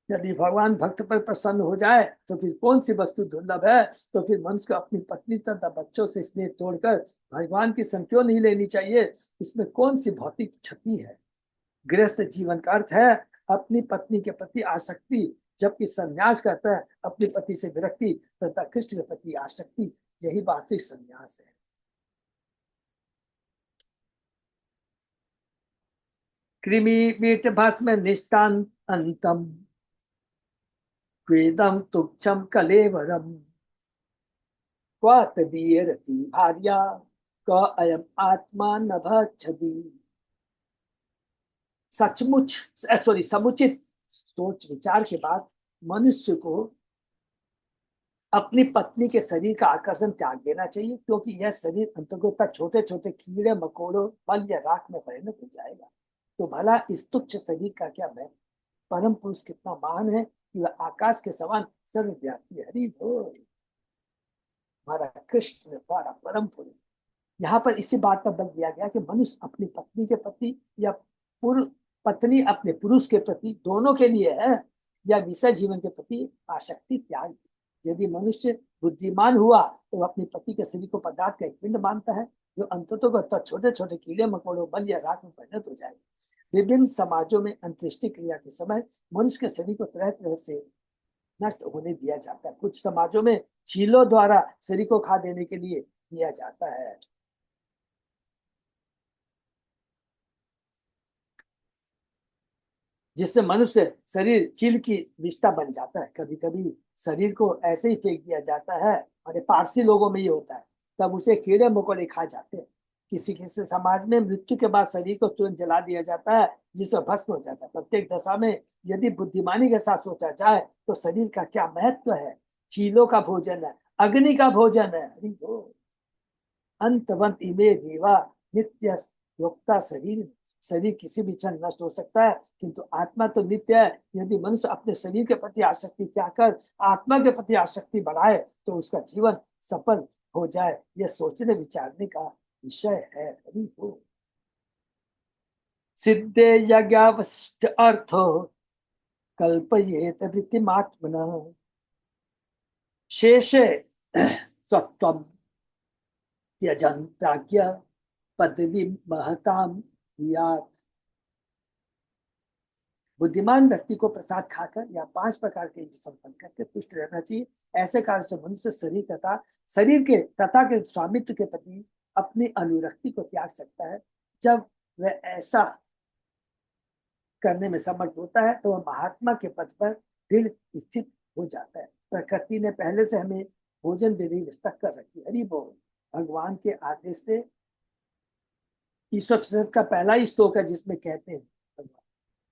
Speaker 1: यदि भगवान भक्त पर प्रसन्न हो जाए तो फिर कौन सी वस्तु दुर्लभ है? तो फिर मनुष्य को अपनी पत्नी तथा बच्चों से स्नेह तोड़कर भगवान की संग क्यों नहीं लेनी चाहिए? इसमें कौन सी भौतिक क्षति है? गृहस्थ जीवन का अर्थ है अपनी पत्नी के प्रति आसक्ति, जबकि संन्यास करता है अपनी पति से विरक्ति तथा कृष्ण के प्रति आसक्ति। यही वास्तविक संन्यास है। कृमि मीट भस्म निष्ठान अंतम क्वेदम तुच्छम कलेवरम क्वात दीयरति भार्या क अयम आत्मा न भक्षति। समुचित सोच विचार के बाद मनुष्य को अपनी पत्नी के शरीर का आकर्षण त्याग देना चाहिए, क्योंकि यह शरीर अंतर्गत छोटे छोटे कीड़े मकोड़ों मल या राख में परिणत हो जाएगा। तो भला इस तुच्छ शरीर का क्या महत्व? परम पुरुष कितना महान है कि वह आकाश के समान सर्वव्यापी है। हरि बोल। हमारा कृष्ण हमारा परम पुरुष। यहाँ पर इसी बात पर बल दिया गया कि मनुष्य अपनी पत्नी के प्रति या पत्नी अपने पुरुष के प्रति, दोनों के लिए है, या विषय जीवन के प्रति आसक्ति त्याग दी। यदि मनुष्य बुद्धिमान हुआ तो वह अपनी पति के शरीर को पदार्थ का एक पिंड मानता है जो अंततः छोटे छोटे कीड़े मकोड़ों बल या राख में परिणत हो जाएगा। विभिन्न समाजों में अंत्येष्टि क्रिया के समय मनुष्य के शरीर को तरह तरह से नष्ट होने दिया जाता है। कुछ समाजों में चीलों द्वारा शरीर को खा देने के लिए दिया जाता है। जिससे मनुष्य शरीर चील की विष्ठा बन जाता है। कभी कभी शरीर को ऐसे ही फेंक दिया जाता है, और ये पारसी लोगों में ये होता है, तब उसे कीड़े मकोड़े खा जाते हैं। किसी किसी समाज में मृत्यु के बाद शरीर को तुरंत जला दिया जाता है, जिससे भस्म हो जाता है। प्रत्येक दशा में यदि बुद्धिमानी के साथ सोचा जाए तो शरीर का क्या महत्व है। चीलों का भोजन है, अग्नि का भोजन है। हरि बोल। अंतवंत इमे देवा नित्य योक्ता शरीर। शरीर किसी भी क्षण नष्ट हो सकता है, किंतु आत्मा तो नित्य है। यदि मनुष्य अपने शरीर के प्रति आसक्ति त्याग कर आत्मा के प्रति आसक्ति बढ़ाए तो उसका जीवन सफल हो जाए, यह सोचने विचारने का विषय है। हरि बोल। सिद्धे यज्ञावशिष्ट अर्थो कल्पयेत वृत्तिमात्मनः शेषे सत्वम त्यजन प्राज्ञ पदवी महताम यात। बुद्धिमान व्यक्ति को प्रसाद खाकर या 5 प्रकार के संपन्न करके तुष्ट रहना चाहिए। ऐसे कार्य से मनुष्य शरीर के स्वामित्व के प्रति अपनी अनुरक्ति को त्याग सकता है। जब वह ऐसा करने में समर्थ होता है तो वह महात्मा के पद पर दृढ़ स्थित हो जाता है। प्रकृति ने पहले से हमें भोजन देने की व्यवस्था कर रखी। हरि बोल। भगवान के आदेश से ईश्वर का पहला ही श्लोक है जिसमें कहते हैं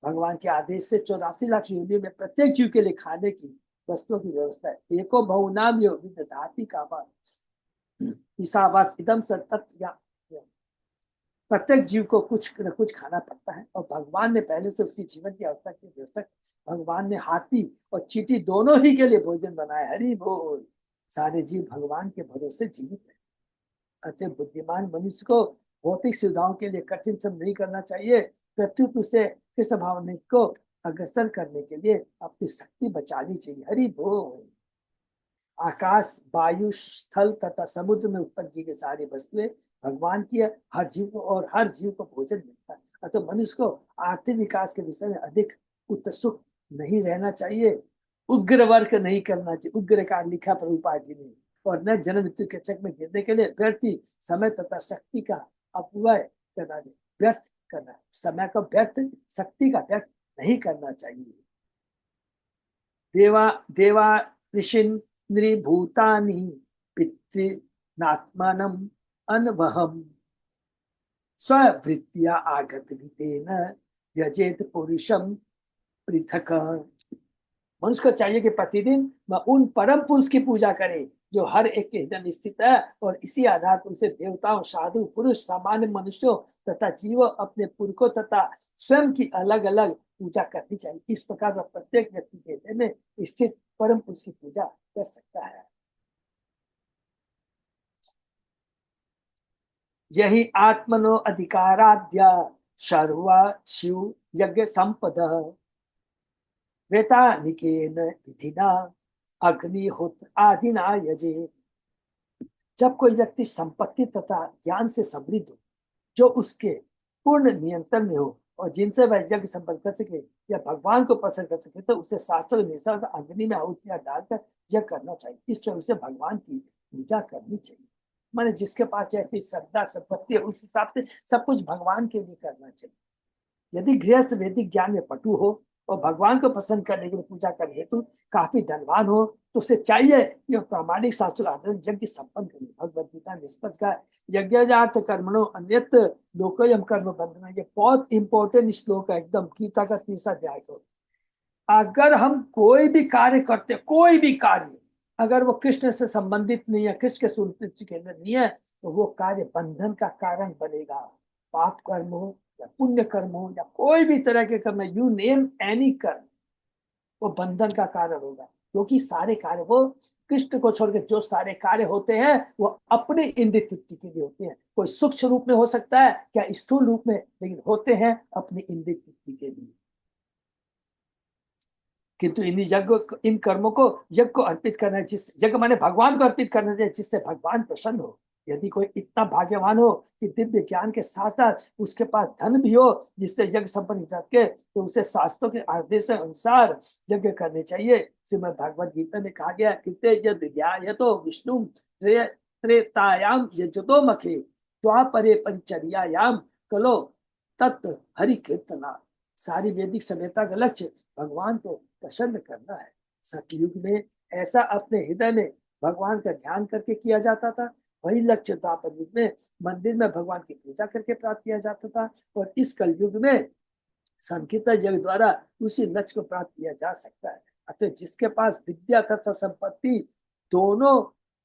Speaker 1: भगवान के आदेश से 84 लाख योनियों में प्रत्येक जीव के लिए खाने की वस्तुओं की व्यवस्था है। एको बहुनाम यो विदधाति कामा ईसावास इदम सतत या प्रत्येक जीव को कुछ न कुछ खाना पड़ता है, और भगवान ने पहले से उसकी जीवन की अवस्था की व्यवस्था। भगवान ने हाथी और चींटी दोनों ही के लिए भोजन बनाया। हरि बोल। सारे जीव भगवान के भरोसे जीवित है। अतः बुद्धिमान मनुष्य को भौतिक सुविधाओं के लिए कठिन श्रम नहीं करना चाहिए, प्रत्युत उसे कृष्ण भावनामृत को अग्रसर करने के लिए अपनी शक्ति बचानी चाहिए। हरि बोल। आकाश, वायु, स्थल तथा समुद्र में उत्पन्न की गई सारी वस्तुएं भगवान की है। हर जीव को और हर जीव को भोजन मिलता है। अतः मनुष्य को आर्थिक विकास के विषय में अधिक उत्सुक नहीं रहना चाहिए, उग्र वर्क नहीं करना चाहिए। उग्र का लिखा प्रभुपाद जी ने। और न जन्म मृत्यु के चक्र में गिरने के लिए व्यर्थी समय तथा शक्ति का अपव्यय करना, व्यर्थ करना, समय का व्यर्थ, शक्ति का व्यर्थ नहीं करना चाहिए। देवा ऋषिन नृभूतानि पितृनात्मानम अनवहम स्ववृत्तिया आगत वितेन यजेत पुरुषम पृथक। मनुष्य को चाहिए कि प्रतिदिन वह उन परम पुरुष की पूजा करे जो हर एक के हृदय में स्थित है, और इसी आधार पर उसे देवताओं, साधु पुरुष, सामान्य मनुष्यों तथा जीवों, अपने पुरखों तथा स्वयं की अलग अलग पूजा करनी चाहिए। इस प्रकार वह प्रत्येक व्यक्ति के हृदय में स्थित परम पुरुष की पूजा कर सकता है। यही आत्मनो अधिकाराद्य सर्वा शिव यज्ञ संपद वेतानिकेन विधिना अग्निहोत्र आदिना यजे। जब कोई व्यक्ति संपत्ति तथा ज्ञान से समृद्ध हो, जो उसके पूर्ण नियंत्रण में हो, और जिनसे वह यज्ञ संपन्न कर सके या भगवान को प्रसन्न कर सके, तो उसे शास्त्रों के अनुसार अग्नि में आहुतियां डालकर यज्ञ करना चाहिए। इसलिए उसे भगवान की पूजा करनी चाहिए। माने जिसके पास जैसी श्रद्धा संपत्ति है उस हिसाब से सब कुछ भगवान के लिए करना चाहिए। यदि गृहस्थ वैदिक ज्ञान में पटु हो और भगवान को पसंद करने के लिए पूजा करने हेतु काफी धनवान हो, तो उसे चाहिए कि प्रामाणिक शास्त्र आधारित यज्ञ संपन्न करे। भगवद गीता निष्पत्त का यज्ञार्थ कर्मणो अन्यत्र लोकोयम कर्म बंधना, ये बहुत इंपॉर्टेंट श्लोक है एकदम, गीता का 3रा अध्याय को। अगर हम कोई भी कार्य करते, कोई भी कार्य अगर वो कृष्ण से संबंधित नहीं है, कृष्ण के सुनिश्चित के अंदर नहीं है, तो वो कार्य बंधन का कारण बनेगा। पाप कर्म हो या पुण्य कर्म हो या कोई भी तरह के कर्म, यू नेम एनी कर्म, वो बंधन का कारण होगा। क्योंकि सारे कार्य वो कृष्ण को छोड़कर जो सारे कार्य होते हैं वो अपने इंद्रिय तृप्ति के लिए होते हैं। कोई सूक्ष्म रूप में हो सकता है, क्या स्थूल रूप में, लेकिन होते हैं अपनी इंद्रिय तृप्ति के लिए। किंतु इन कर्मों को यज्ञ को अर्पित करना है, जिस यज्ञ माने भगवान को अर्पित करना चाहिए, जिससे भगवान प्रसन्न हो। यदि कोई इतना भाग्यवान हो कि दिव्य ज्ञान के साथ साथ उसके पास धन भी हो जिससे यज्ञ संपन्न हो सके, तो उसे शास्त्रों के आदेश के अनुसार यज्ञ करने चाहिए। श्रीमद् भगवद गीता में कहा गया कृते यद विद्यायतो विष्णु त्रेतायाम यजतो मखे द्वापरे परिचर्यायाम कलो तत् हरि कीर्तना। सारी वैदिक सभ्यता का लक्ष्य भगवान को प्रसन्न करना है। सतयुग में ऐसा अपने हृदय में भगवान का ध्यान करके किया जाता था। वही लक्ष्य द्वापर युग में मंदिर में भगवान की पूजा करके प्राप्त किया जाता था। और इस कलयुग में संकीर्तन यज्ञ द्वारा उसी लक्ष्य को प्राप्त किया जा सकता है। अतः जिसके पास विद्या तथा संपत्ति दोनों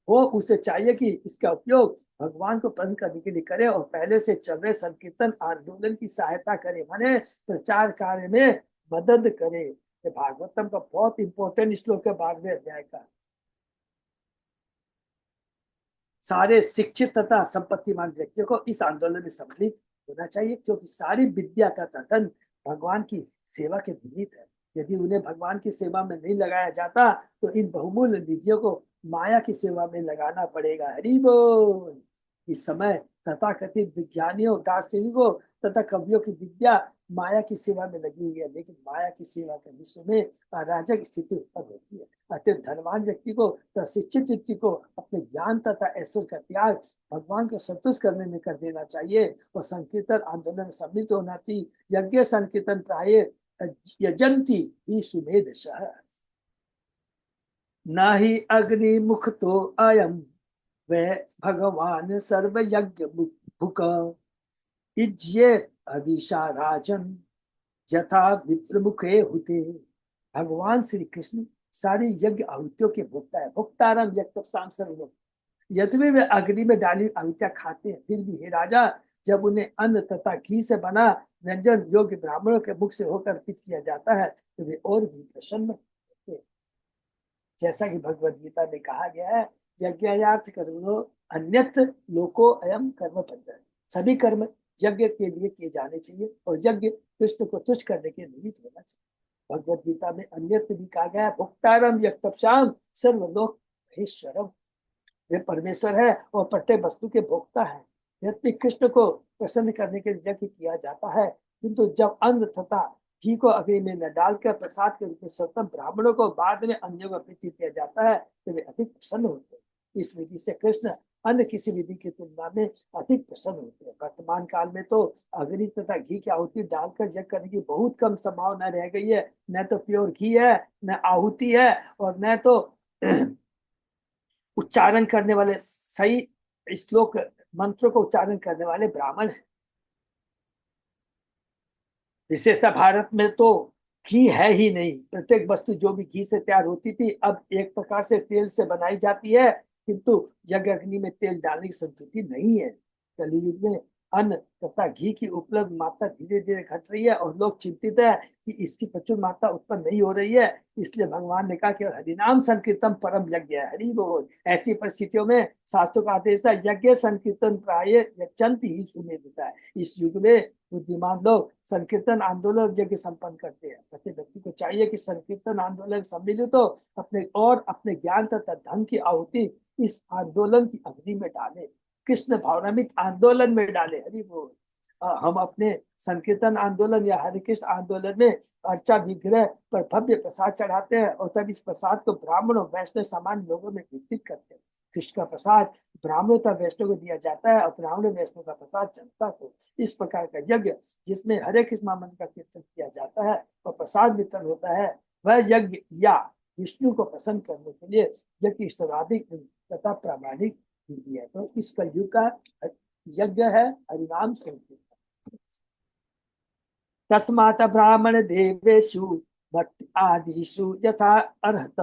Speaker 1: हो, उसे चाहिए कि इसका उपयोग भगवान को प्रसन्न करने के लिए करे और पहले से चल रहे संकीर्तन आंदोलन की सहायता करे, माने प्रचार कार्य में मदद करे। ये भागवतम का बहुत इंपॉर्टेंट श्लोक है 12वें अध्याय का। सारे शिक्षित तथा संपत्तिमान व्यक्तियों को इस आंदोलन में सम्मिलित होना चाहिए, क्योंकि सारी विद्या का धन भगवान की सेवा के निमित्त है। यदि उन्हें भगवान की सेवा में नहीं लगाया जाता तो इन बहुमूल्य निधियों को माया की सेवा में लगाना पड़ेगा। हरि बोल। इस समय तथाकथित विज्ञानियों, दार्शनिकों तथा कवियों की विद्या माया की सेवा में लगी हुई है, लेकिन माया की सेवा के विश्व में अराजक स्थिति उत्पन्न होती है। अतः धनवान व्यक्ति को, शिक्षित व्यक्ति को अपने ज्ञान तथा ऐश्वर्य का त्याग भगवान को संतुष्ट करने में कर देना चाहिए और संकीर्तन आंदोलन में सम्मिलित होना चाहिए। यज्ञ संकीर्तन प्राय यजंती ही सुमेध सह न ही अग्नि मुख तो अयम वह भगवान सर्व यज्ञ भुक इज्ये अभिषा राजन यथा विप्रमुखे होते। भगवान श्री कृष्ण सारी यज्ञ आहुतियों के भोक्ता है। भोक्तारम यज्ञ सर्व। यद्यपि वे अग्नि में डाली आहुतियां खाते हैं, फिर भी हे राजा, जब उन्हें अन्न तथा घी से बना व्यंजन योग्य ब्राह्मणों के मुख से होकर अर्पित किया जाता है तो वे और भी प्रसन्न होते हैं। जैसा कि भगवद गीता में कहा गया है, यज्ञार्थ कर्मो अन्यत्र लोको अयम कर्म बंधन। सभी कर्म यज्ञ के लिए किए जाने चाहिए और यज्ञ कृष्ण को तुष्ट करने के निमित्त होना चाहिए। भगवद गीता में अन्यत्र भी कहा गया है, भुक्तारम यज्ञ सर्वलोक महेश्वरम। वे परमेश्वर है और प्रत्येक वस्तु के भोक्ता है। यद्यपि कृष्ण को प्रसन्न करने के लिए यज्ञ किया जाता है, किंतु जब अन्न तथा घी को अग्नि में न डालकर प्रसाद के रूप में स्वतंत्र ब्राह्मणों को बाद में अन्यों को अर्पित किया जाता है तो वे अधिक प्रसन्न होते हैं। इस विधि से कृष्ण अन्य किसी विधि की तुलना में अधिक प्रसन्न होते हैं। वर्तमान काल में तो अग्नि तथा घी की आहुति डालकर यज्ञ करने की बहुत कम संभावना रह गई है। न तो प्योर घी है, न आहुति है, और न तो उच्चारण करने वाले सही श्लोक मंत्रों को उच्चारण करने वाले ब्राह्मण हैं। विशेषतः भारत में तो घी है ही नहीं। प्रत्येक वस्तु जो भी घी से तैयार होती थी अब एक प्रकार से तेल से बनाई जाती है, किंतु यज्ञ अग्नि में तेल डालने की संस्कृति नहीं है। कलयुग में अन्न तथा घी की उपलब्ध मात्रा धीरे धीरे घट रही है और लोग चिंतित है कि इसकी प्रचुर मात्रा उत्पन्न नहीं हो रही है। इसलिए भगवान ने कहा कि हरिनाम संकीर्तन परम यज्ञ है। हरि बोल। ऐसी परिस्थितियों में शास्त्रों का आदेश है, यज्ञ संकीर्तन प्राय यजंत ही सुने देता है। इस युग में बुद्धिमान लोग संकीर्तन आंदोलन यज्ञ संपन्न करते हैं। प्रत्येक व्यक्ति को चाहिए कि संकीर्तन आंदोलन सम्मिलित हो अपने ज्ञान तथा धन की आहुति इस आंदोलन की अग्नि में डाले, कृष्ण भावनामित आंदोलन में डाले। हरि बोल। हम अपने संकीर्तन आंदोलन या हरि कृष्ण आंदोलन में अर्चा विग्रह पर भव्य प्रसाद चढ़ाते हैं और तब इस प्रसाद को ब्राह्मण और वैष्णव सामान्य लोगों में वितरित करते हैं। कृष्ण का प्रसाद ब्राह्मणों तथा वैष्णव को दिया जाता है और ब्राह्मण वैष्णव का प्रसाद जनता को। इस प्रकार का यज्ञ जिसमें हरे कृष्ण मंत्र का कीर्तन किया जाता है और प्रसाद वितरण होता है, वह यज्ञ या विष्णु को प्रसन्न करने के लिए यज्ञ सर्वाधिक तथा प्रामाणिक विधि है। तो इस कलयुग का यज्ञ है हरिनाम संकीर्तन। तस्मात् ब्राह्मण देवेषु भक्ति आदिषु यथा अर्हत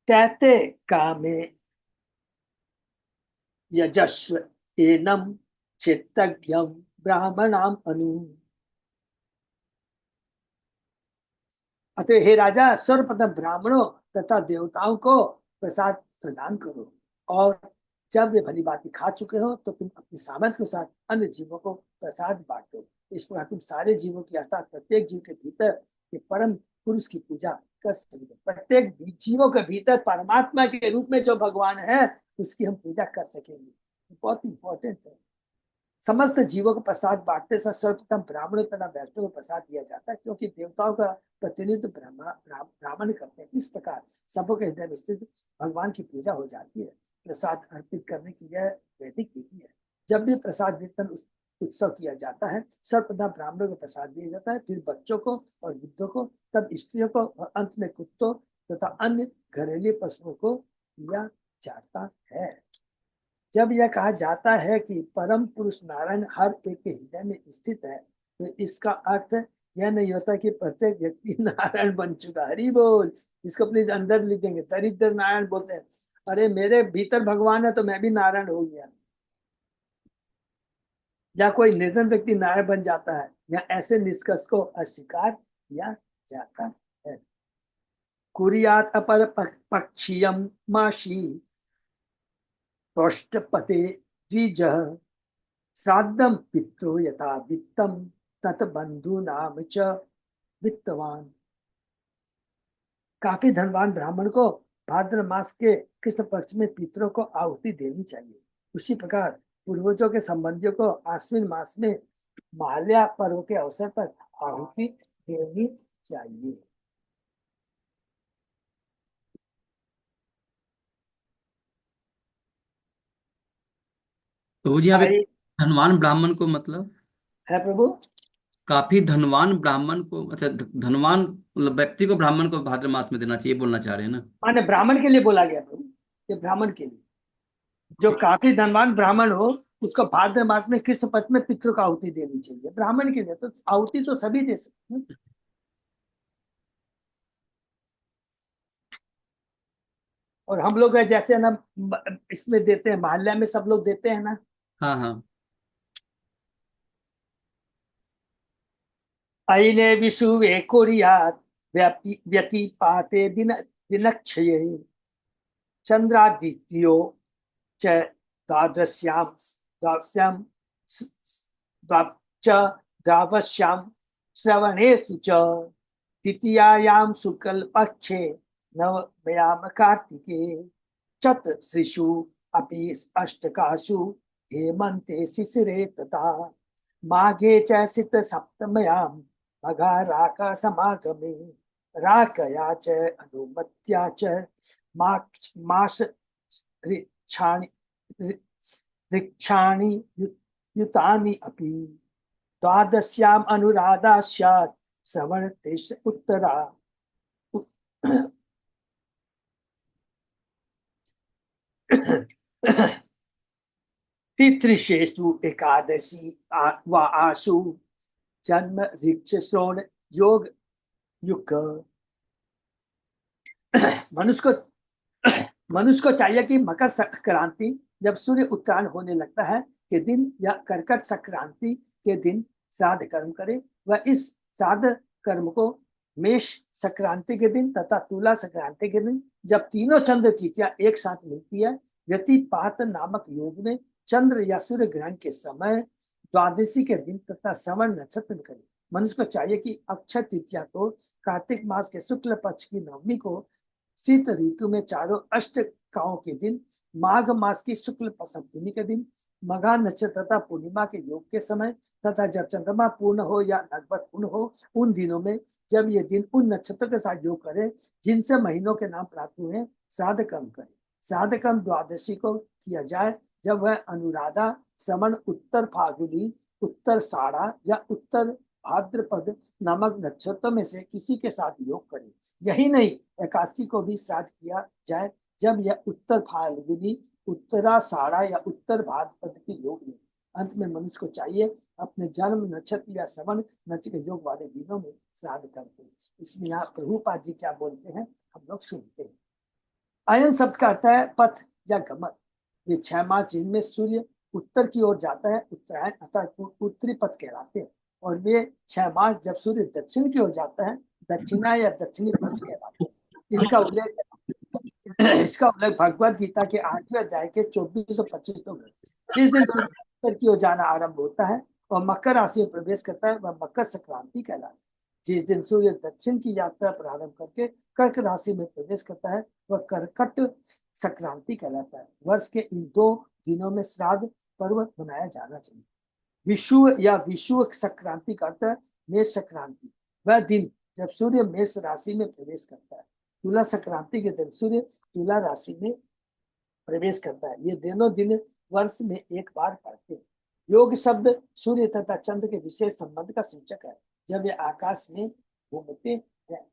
Speaker 1: कहते कामे यजस्व एनम चित्तज्ञम ब्राह्मणाम अनु। अतः हे राजा, सर्वप्रथम ब्राह्मणों तथा देवताओं को प्रसाद प्रदान करो और जब वे भली बात खा चुके हो तो तुम अपने सामर्थ्य के साथ अन्य जीवों को प्रसाद बांटो। इस प्रकार तुम सारे जीवों की अर्थात प्रत्येक जीव के भीतर के परम पुरुष की पूजा कर सकते। प्रत्येक जीवों के भीतर परमात्मा के रूप में जो भगवान है उसकी हम पूजा कर सकेंगे। बहुत इंपॉर्टेंट है। समस्त जीवों को प्रसाद बांटते समय सर्वप्रथम ब्राह्मणों तथा वैष्णव को प्रसाद दिया जाता है, क्योंकि देवताओं का प्रतिनिधित्व ब्राह्मण करते हैं। इस प्रकार सबके हृदय में स्थित भगवान की पूजा हो जाती है। प्रसाद अर्पित करने की यह वैदिक विधि है। जब भी प्रसाद वितरण उत्सव किया जाता है, सर्वप्रथम ब्राह्मणों को प्रसाद दिया जाता है, फिर बच्चों को और वृद्धों को, तब स्त्रियों को और अंत में कुत्तों तथा अन्य घरेलू पशुओं को दिया जाता है। जब यह कहा जाता है कि परम पुरुष नारायण हर एक के हृदय में स्थित है, तो इसका अर्थ यह नहीं होता कि प्रत्येक व्यक्ति नारायण बन चुका। हरि बोल। इसको प्लीज अंदर लिख देंगे। दरिद्र नारायण बोलते हैं, अरे मेरे भीतर भगवान है तो मैं भी नारायण हो गया। या कोई निर्धन व्यक्ति नारायण बन जाता है, या ऐसे निष्कर्ष को अस्वीकार किया जाता है। कुरियात अपर पक्षीयम माशी पृष्ठपते द्विजः श्राद्धम पितृ यथा वित्तम तत् बंधु नाम च वित्तवान। काफी धनवान ब्राह्मण को भाद्र मास के कृष्ण पक्ष में पितरों को आहुति देनी चाहिए। उसी प्रकार पूर्वजों के संबंधियों को आश्विन मास में महालया पर्व के अवसर पर आहुति देनी चाहिए।
Speaker 3: प्रभु जी, यहाँ पे
Speaker 1: आइए।
Speaker 3: धनवान ब्राह्मण को मतलब
Speaker 1: है प्रभु।
Speaker 3: काफी धनवान ब्राह्मण को, अच्छा धनवान मतलब व्यक्ति को ब्राह्मण को भाद्र मास में देना चाहिए बोलना चाह रहे हैं ना?
Speaker 1: माने ब्राह्मण के लिए बोला गया प्रभु, ये ब्राह्मण के लिए। जो काफी धनवान ब्राह्मण हो उसको भाद्र मास में कृष्ण पक्ष में पितृ का आहुति देनी चाहिए। ब्राह्मण के लिए तो आहुति तो सभी दे सकते हैं। और हम लोग है जैसे ना इसमें देते हैं, महल्ला में सब लोग देते हैं ना।
Speaker 3: हाँ हाँ।
Speaker 1: अइने विषुवे कुर्यात् व्यतिपाते दिनक्षये चंद्रादित्यो च द्वादश्याम द्वादश्याम च द्वादश्याम श्रवणेषु च तृतीयायां शुक्ल पक्षे नवम्याम कार्तिके चतुर्षु अपि अष्टकासु हेमन्ते शिशिरे तथा माघे च सित सप्तम्यां मघा राका समागमे राकया च अनुमत्या च मास ऋक्षाणि ऋक्षाणि युतानि अपि द्वादश्याम् अनुराधा स्यात् श्रवणतेष उत्तरा तिथ्रिशेषु एकादशी व आशु जन्म ऋक्ष श्रोण योग युग। मनुष्य को चाहिए कि मकर संक्रांति जब सूर्य उत्तरायण होने लगता है के दिन या कर्कट संक्रांति के दिन श्राद्ध कर्म करे। वह इस श्राद्ध कर्म को मेष संक्रांति के दिन तथा तुला संक्रांति के दिन, जब तीनों चंद्र तिथियां एक साथ मिलती है, व्यतिपात नामक योग में चंद्र या सूर्य ग्रहण के समय द्वादशी के दिन तथा श्रवण नक्षत्र में करे। मनुष्य को चाहिए कि अक्षय तृतीया को, कार्तिक मास के शुक्ल पक्ष की नवमी को, शीत ऋतु में चारों अष्टकाओं के दिन, माघ मास की शुक्ल सप्तमी के दिन, मघा नक्षत्र तथा पूर्णिमा के योग के समय तथा जब चंद्रमा पूर्ण हो या लगभग पूर्ण हो, उन दिनों में जब ये दिन उन नक्षत्रों के साथ योग करे जिनसे महीनों के नाम प्राप्त हुए, श्राद्ध कर्म करे। श्राद्ध कर्म द्वादशी को किया जाए जब वह अनुराधा, श्रवण, उत्तर फाल्गुनी, उत्तर साड़ा या उत्तर भाद्रपद नामक नक्षत्रों में से किसी के साथ योग करे। यही नहीं, एकादशी को भी श्राद्ध किया जाए जब यह उत्तर फाल्गुनी, उत्तराषाढ़ा या उत्तर भाद्रपद के योग में। अंत में मनुष्य को चाहिए अपने जन्म नक्षत्र या श्रवण नक्षत्र योग वाले दिनों में श्राद्ध करते। इसमें यहाँ प्रभुपाद जी क्या बोलते हैं हम लोग सुनते हैं। अयन शब्द का अर्थ है पथ या गमन। ये 6 मास जिनमें सूर्य उत्तर की ओर जाता है उत्तरायण अर्थात उत्तरी पथ कहलाते हैं, और वे 6 मास जब सूर्य दक्षिण की ओर जाता है दक्षिणा या दक्षिणी पथ कहलाते हैं। इसका उल्लेख भगवद गीता के 8वें अध्याय के 24 और 25 में। जिस दिन सूर्य उत्तर की ओर जाना आरंभ होता है और मकर राशि में प्रवेश करता है वह मकर संक्रांति कहलाती है। जिस दिन सूर्य दक्षिण की यात्रा प्रारंभ करके कर्क राशि में प्रवेश करता है वह कर्कट संक्रांति कहलाता है। वर्ष के इन 2 दिनों में श्राद्ध पर्व मनाया जाना चाहिए। विषुव या विषुव संक्रांति का अर्थ है मेष संक्रांति, वह दिन जब सूर्य मेष राशि में प्रवेश करता है। तुला संक्रांति के दिन सूर्य तुला राशि में प्रवेश करता है। ये दोनों दिन वर्ष में एक बार पड़ते हैं। योग शब्द सूर्य तथा चंद्र के विशेष संबंध का सूचक है जब ये आकाश में घूमते हैं।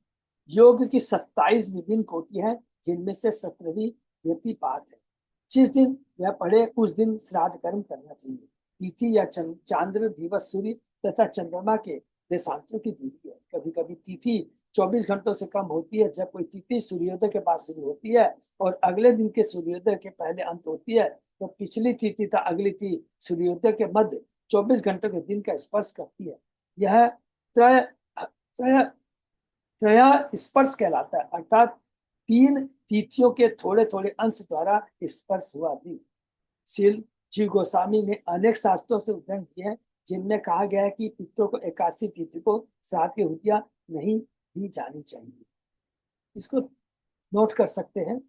Speaker 1: योग की 27 विभिन्न कोटि है जिनमें से 17वीं व्यतिपात है। जिस दिन यह पढ़े उस दिन श्राद्ध कर्म करना चाहिए। तिथि या चांद्र दिवस सूर्य तथा चंद्रमा के देशांतरों की दूरी है। कभी कभी तिथि 24 घंटों से कम होती है। जब कोई तिथि सूर्योदय के बाद शुरू होती है और अगले दिन के सूर्योदय के पहले अंत होती है तो पिछली तिथि तथा अगली तिथि सूर्योदय के मध्य 24 घंटों के दिन का स्पर्श करती है। यह त्रय त्रय त्रय स्पर्श कहलाता है, अर्थात 3 तिथियों के थोड़े थोड़े अंश द्वारा स्पर्श हुआ भी। श्री जी गोस्वामी ने अनेक शास्त्रों से उद्धरण किए हैं जिनमें कहा गया है कि पितरों को 81 तिथि को श्राद्ध की हुतियां नहीं दी जानी चाहिए। इसको नोट कर सकते हैं।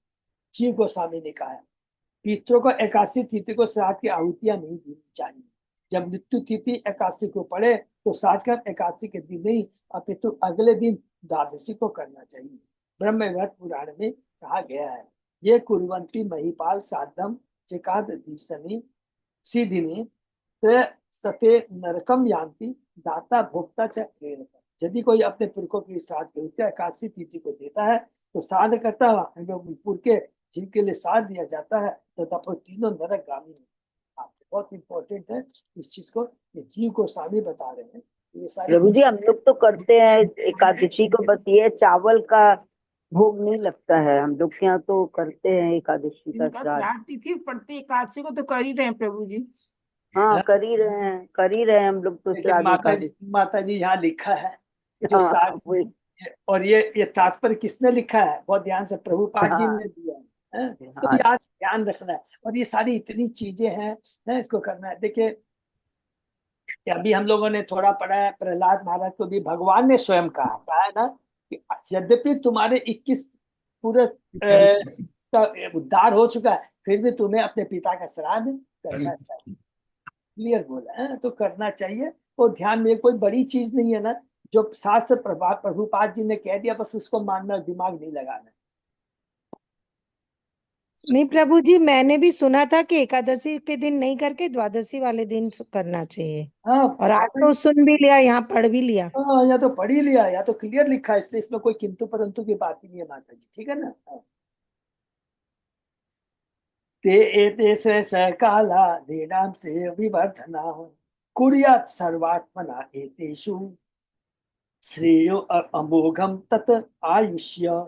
Speaker 1: जी गोस्वामी ने कहा है पितरों को 81 तिथि को श्राद्ध की आहुतियां नहीं देनी चाहिए। जब मृत्यु तिथि 81 को पड़े तो श्राद्ध कर्म 81 के दिन नहीं अपितु अगले दिन द्वादशी को करना चाहिए। ब्रह्मवैवर्त पुराण में कहा गया है ये कुर्वन्ति महिपाल श्राद्धम चिकादीशनि सीधिनी सते नरकम यान्ति दाता भोक्ता च प्रेरक। यदि कोई अपने पुरखों की श्राद्ध के 81 तिथि को देता है तो श्राद्ध करता हुआ हम लोग पुरखे जिनके लिए साथ दिया जाता है तथा तो तीनों नरक गामी है। बहुत इंपॉर्टेंट है इस चीज को, ये जीव गोस्वामी बता रहे हैं। ये सारे
Speaker 4: प्रभु जी हम लोग तो करते हैं एकादशी को, बस ये चावल का भोग नहीं लगता है। हम लोग के यहाँ तो करते हैं एकादशी का
Speaker 5: इनका
Speaker 4: श्राद्ध।
Speaker 5: श्राद्ध तिथि पड़ती एकादशी को तो कर ही रहे हैं प्रभु जी।
Speaker 4: हाँ कर ही रहे हैं हम लोग तो
Speaker 1: लेकिन
Speaker 4: श्राद्ध एकादशी।
Speaker 1: माता जी यहाँ लिखा है जो
Speaker 4: हाँ
Speaker 1: शास्त्र, और ये तात्पर्य किसने लिखा है बहुत ध्यान से प्रभुपाद जी
Speaker 4: हाँ
Speaker 1: ने दिया है। तो
Speaker 4: हाँ
Speaker 1: याद ध्यान रखना है। और ये सारी इतनी चीजें हैं इसको करना है। देखिए अभी हम लोगों ने थोड़ा पढ़ा है प्रहलाद महाराज को भी भगवान ने स्वयं कहा है ना कि यद्यपि तुम्हारे 21 पूरे का उद्धार हो चुका है फिर भी तुम्हें अपने पिता का श्राद्ध करना चाहिए। क्लियर बोला है तो करना चाहिए। और ध्यान में कोई बड़ी चीज नहीं है ना, जो शास्त्र प्रभुपाद जी ने कह दिया बस उसको मानना, दिमाग नहीं लगाना।
Speaker 6: नहीं प्रभु जी, मैंने भी सुना था कि एकादशी के दिन नहीं करके द्वादशी वाले दिन करना चाहिए।
Speaker 1: हाँ
Speaker 6: और आज तो सुन भी लिया, यहाँ पढ़ भी लिया।
Speaker 1: हाँ, या तो पढ़ ही लिया या तो क्लियर लिखा है, इसलिए इसमें कोई किंतु परंतु की बात ही नहीं है माता जी। ठीक है ना। हाँ। ते एते स काला देनाम से विवर्धना कुर्यात् सर्वात्मना एतेषु श्रेयो अमोघम तत् आयुष्य।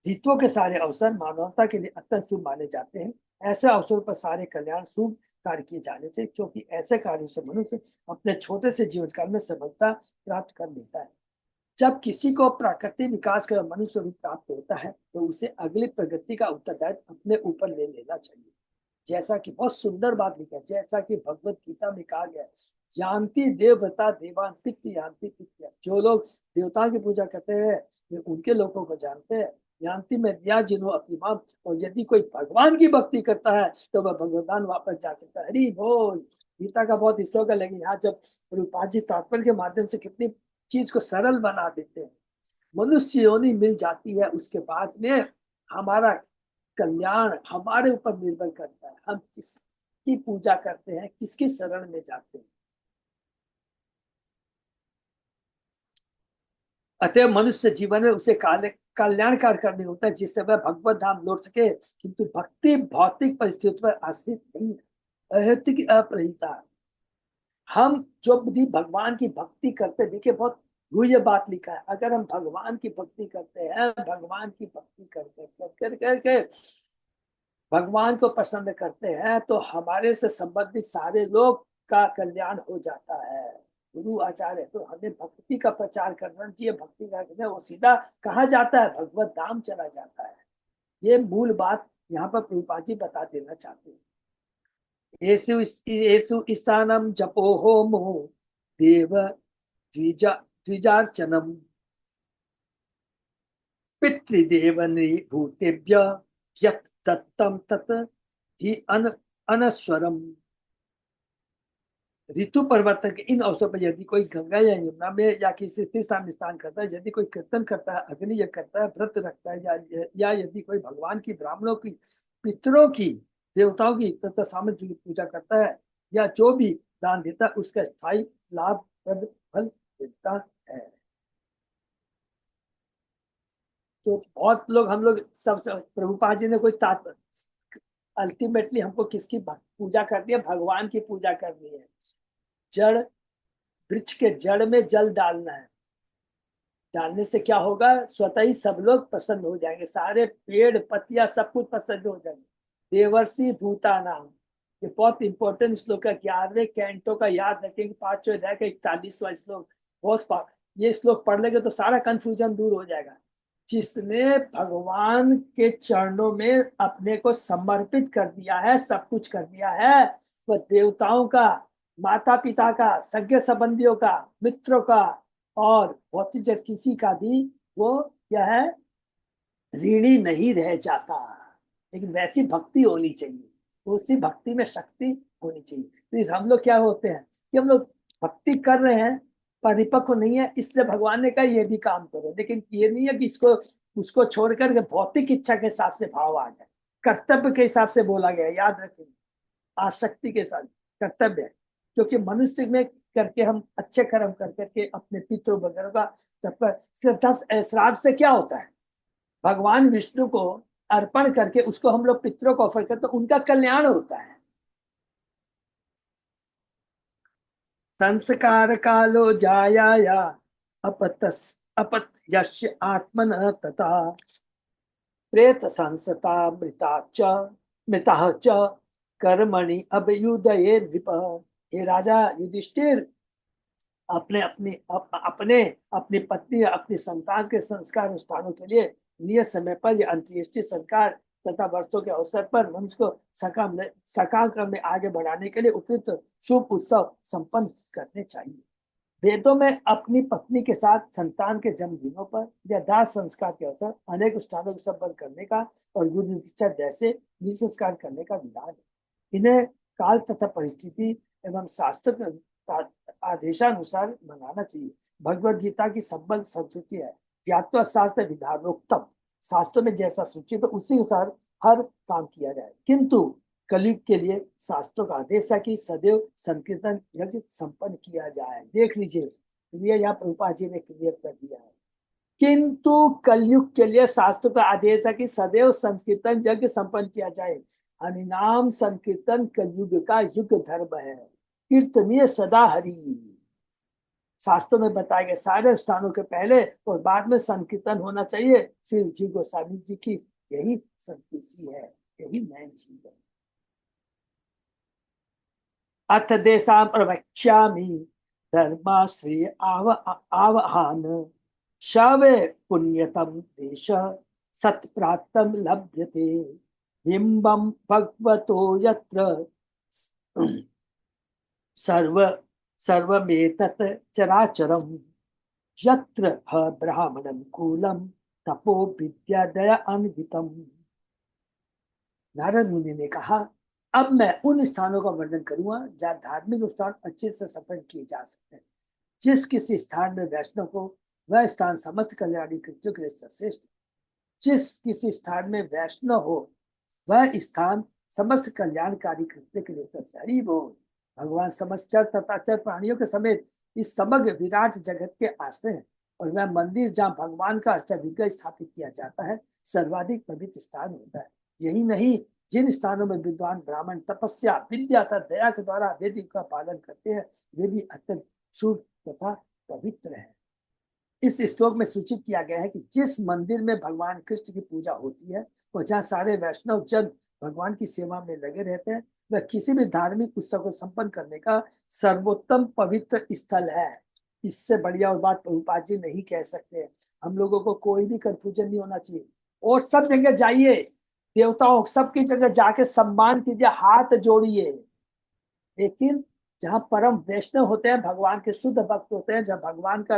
Speaker 1: जीतों के सारे अवसर मानवता के लिए अत्यंत शुभ माने जाते हैं। ऐसे अवसरों पर सारे कल्याण शुभ कार्य किए जाने चाहिए क्योंकि ऐसे कार्यों से मनुष्य अपने छोटे से जीवन काल में सफलता प्राप्त कर लेता है। जब किसी को प्राकृतिक विकास का मनुष्य रूप प्राप्त होता है तो उसे अगली प्रगति का उत्तरदायित्व अपने ऊपर ले लेना चाहिए। जैसा कि बहुत सुंदर बात लिखा है, जैसा कि भगवत गीता में कहा गया है, यान्ति देवता देवान पितृ यान्ति पितृ। जो लोग देवताओं की पूजा करते हैं वे उनके लोगों को जानते हैं। यान्ति में दिया जिन्हों अपनी मां। और यदि कोई भगवान की भक्ति करता है तो वह भगवान वापस जा सकता है। हरि बोल। गीता का बहुत श्लोक है, लेकिन यहाँ जब प्रभुपाद जी तात्पर्य के माध्यम से कितनी चीज को सरल बना देते हैं। मनुष्य योनि मिल जाती है उसके बाद में हमारा कल्याण हमारे ऊपर निर्भर करता है। हम किसकी पूजा करते हैं, किसकी शरण में जाते हैं। अतः मनुष्य जीवन में उसे कल्याणकार करने होता है जिससे वह भगवत धाम लौट सके। किंतु भक्ति भौतिक परिस्थितियों पर आश्रित नहीं है, अहेतुक अप्रहिता। हम जो भी भगवान की भक्ति करते, देखिए बहुत गुह्य बात लिखा है, अगर हम भगवान की भक्ति करते हैं, भगवान की भक्ति करके भगवान को पसंद करते हैं तो हमारे से संबंधित सारे लोग का कल्याण हो जाता है। गुरु आचार्य तो हमें भक्ति का प्रचार करना चाहिए। भक्ति का वो सीधा कहाँ जाता है, भगवत धाम चला जाता है। ये मूल बात यहाँ पर प्रभुपाद जी बता देना चाहते हैं। येषु स्थानम जपो होमो देव द्विज द्विजार्चनम पितृदेवनी भूतेभ्य यत् दत्तम तत् ही अनस्वरम। ऋतु परिवर्तन के इन अवसरों पर यदि कोई गंगा या यमुना में या किसी तीर्थ स्थान में स्नान करता है, यदि कोई कीर्तन करता है, अग्नि यज्ञ करता है, व्रत रखता है, या यदि कोई भगवान की, ब्राह्मणों की, पितरों की, देवताओं की तथा सामर्थ्य की पूजा करता है, या जो भी दान देता है, उसका स्थायी लाभप्रद फल मिलता है। तो बहुत लोग, हम लोग सबसे, प्रभुपाद जी ने कोई अल्टीमेटली हमको किसकी पूजा करनी है? भगवान की पूजा करनी है। जड़, वृक्ष के जड़ में जल डालना है। डालने से क्या होगा? स्वतः ही सब लोग प्रसन्न हो जाएंगे, सारे पेड़ पत्तियां सब कुछ प्रसन्न हो जाएंगे। देवर्षि भूतानाम, ये बहुत इंपॉर्टेंट श्लोक है। 11वें कैंटो का याद रखेंगे, 5वें अध्याय का 41वां श्लोक। बहुत ये श्लोक पढ़ लेंगे तो सारा कंफ्यूजन दूर हो जाएगा। जिसने भगवान के चरणों में अपने को समर्पित कर दिया है, सब कुछ कर दिया है, वह देवताओं का, माता पिता का, सगे संबंधियों का, मित्रों का और भौतिक जगत किसी का भी वो क्या है, ऋणी नहीं रह जाता। लेकिन वैसी भक्ति होनी चाहिए, उसी भक्ति में शक्ति होनी चाहिए। तो हम लोग क्या होते हैं कि हम लोग भक्ति कर रहे हैं, परिपक्व नहीं है, इसलिए भगवान ने कहा ये भी काम करो। लेकिन ये नहीं है कि इसको उसको छोड़कर के भौतिक इच्छा के हिसाब से भाव आ जाए। कर्तव्य के हिसाब से बोला गया, याद रखेंगे, आसक्ति के साथ कर्तव्य है। क्योंकि मनुष्य में करके हम अच्छे कर्म कर करके अपने पितरों वगैरह का सबका श्राद्ध से क्या होता है? भगवान विष्णु को अर्पण करके उसको हम लोग पितरों को ऑफर करते, तो उनका कल्याण होता है। संस्कार कालो जाया अपत्यस्य आत्मन तथा प्रेत संसता मृता च कर्मणि अभ्युदये नृप। हे राजा युधिष्ठिर, अपनी पत्नी, अपनी संतान के संस्कार अनुष्ठानों के लिए नियत समय पर या अंत्येष्टि संस्कार तथा वर्षों के अवसर पर मनुष्य को सकाम क्रम में आगे बढ़ाने के लिए उपयुक्त शुभ उत्सव संपन्न करने चाहिए। वेदों में अपनी पत्नी के साथ संतान के जन्मदिनों पर या दाह संस्कार के अवसर अनेक अनुष्ठानों को संपन्न करने का और गुरु दीक्षा जैसे निज संस्कार करने का विधान है। इन्हें काल तथा परिस्थिति एवं शास्त्र आदेशानुसार मनाना चाहिए। भगवद गीता की संबंध संस्कृति है, ज्ञात्वा शास्त्र विधानोक्तम, शास्त्रों में जैसा सूचित तो उसी अनुसार हर काम किया जाए। किंतु कलयुग के लिए शास्त्रों का आदेश है कि सदैव संकीर्तन यज्ञ संपन्न किया जाए। देख लीजिए, ये यहाँ प्रभुपाद जी ने क्लियर कर दिया है। किंतु कलयुग के लिए शास्त्रों का आदेश है कि सदैव संकीर्तन यज्ञ संपन्न किया जाए। हरिनाम संकीर्तन कलयुग का युग धर्म है, कीर्तनीय सदा हरि। शास्त्रों में बताए गए सारे स्थानों के पहले और बाद में संकीर्तन होना चाहिए। शिव जी गोस्वामी जी की यही संस्कृति है, यही नैन चीज है। अथ देशा प्रवक्ष्यामि धर्माश्रय आवहान शवे पुण्यतम देश सत्प्राप्तम लभ्यते बिंबम भगवतो यत्र सर्वमेतत् चराचरम यत्र ब्राह्मणं कूलम तपो विद्यादया अन्वितम। नारद मुनि ने कहा, अब मैं उन स्थानों का वर्णन करूंगा जहाँ धार्मिक अनुष्ठान अच्छे से संपन्न किए जा सकते हैं। जिस किसी स्थान में वैष्णव हो वह स्थान समस्त कल्याणी कृत्यों के लिए श्रेष्ठ। जिस किसी स्थान में वैष्णव हो वह स्थान समस्त कल्याणकारी कृत्य के लिए हरि बोल। भगवान समस्त चर तथा चर प्राणियों के समेत इस समग्र विराट जगत के आश्रय है, और वह मंदिर जहाँ भगवान का विग्रह स्थापित किया जाता है सर्वाधिक पवित्र स्थान होता है। यही नहीं, जिन स्थानों में विद्वान ब्राह्मण तपस्या विद्या तथा दया के द्वारा वेद का पालन करते हैं वे भी अत्यंत शुभ तथा पवित्र है। इस श्लोक में सूचित किया गया है कि जिस मंदिर में भगवान कृष्ण की पूजा होती है और जहाँ सारे वैष्णव जन भगवान की सेवा में लगे रहते हैं वह किसी भी धार्मिक उत्सव को संपन्न करने का सर्वोत्तम पवित्र स्थल है। इससे बढ़िया और बात प्रभुपाद जी नहीं कह सकते। हम लोगों को कोई भी कंफ्यूजन नहीं होना चाहिए, और सब जगह जाइए, देवताओं सबकी जगह जाके सम्मान कीजिए, हाथ जोड़िए, लेकिन जहाँ परम वैष्णव होते हैं, भगवान के शुद्ध भक्त होते हैं, जहाँ भगवान का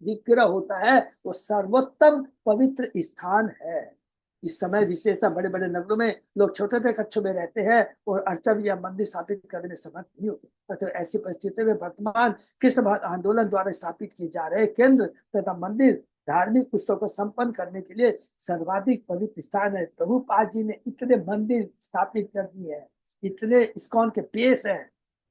Speaker 1: विग्रह होता है, वो सर्वोत्तम पवित्र स्थान है। इस समय विशेषतः बड़े बड़े नगरों में लोग छोटे छोटे कक्षों में रहते हैं और अर्चा या मंदिर स्थापित करने में समर्थ नहीं होते। तो ऐसी परिस्थिति में वर्तमान कृष्ण भक्त आंदोलन द्वारा स्थापित किए जा रहे केंद्र तथा मंदिर धार्मिक उत्सव को संपन्न करने के लिए सर्वाधिक पवित्र स्थान है। प्रभुपाद जी ने इतने मंदिर स्थापित कर दिए हैं, इतने इस्कॉन के पेश है,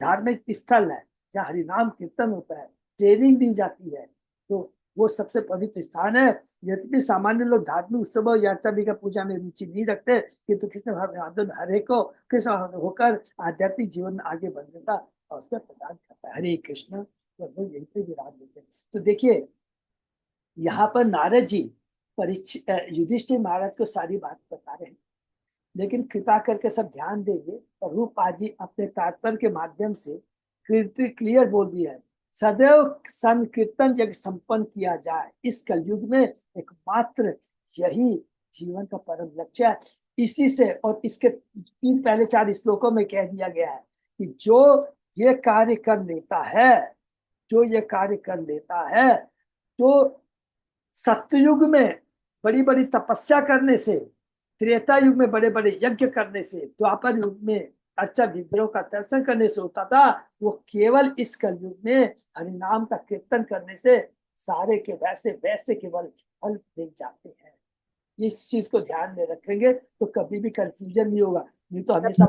Speaker 1: धार्मिक स्थल है जहाँ हरिनाम कीर्तन होता है, ट्रेनिंग दी जाती है, तो वो सबसे पवित्र स्थान है। यद्यपि सामान्य लोग धार्मिक उत्सव या अर्चा का पूजा में रुचि नहीं रखते, किंतु कृष्ण आंदोलन हर एक को कृष्ण होकर आध्यात्मिक जीवन में आगे बढ़ने का अवसर प्रदान करता है। हरे कृष्ण, तो यही से विराज देते हैं। तो देखिए यहाँ पर नारद जी युधिष्ठिर महाराज को सारी बात बता रहे हैं, लेकिन कृपा करके सब ध्यान देंगे। प्रभुपाद जी अपने तात्पर्य के माध्यम से क्लियर बोल दिया है, सदैव संकीर्तन जग संपन्न किया जाए। इस कलयुग में एकमात्र यही जीवन का परम लक्ष्य है। इसी से और इसके तीन पहले 4 श्लोकों में कह दिया गया है कि जो ये कार्य कर लेता है, जो ये कार्य कर लेता है, तो सत्ययुग में बड़ी बड़ी तपस्या करने से, त्रेता युग में बड़े बड़े यज्ञ करने से, द्वापर युग में अर्चा विग्रहों का दर्शन करने से होता था, वो केवल इस कलयुग में हरिनाम का कीर्तन करने से सारे के वैसे वैसे केवल फल मिल जाते हैं। इस चीज को ध्यान में रखेंगे तो कभी भी कंफ्यूजन नहीं होगा। नहीं तो हमेशा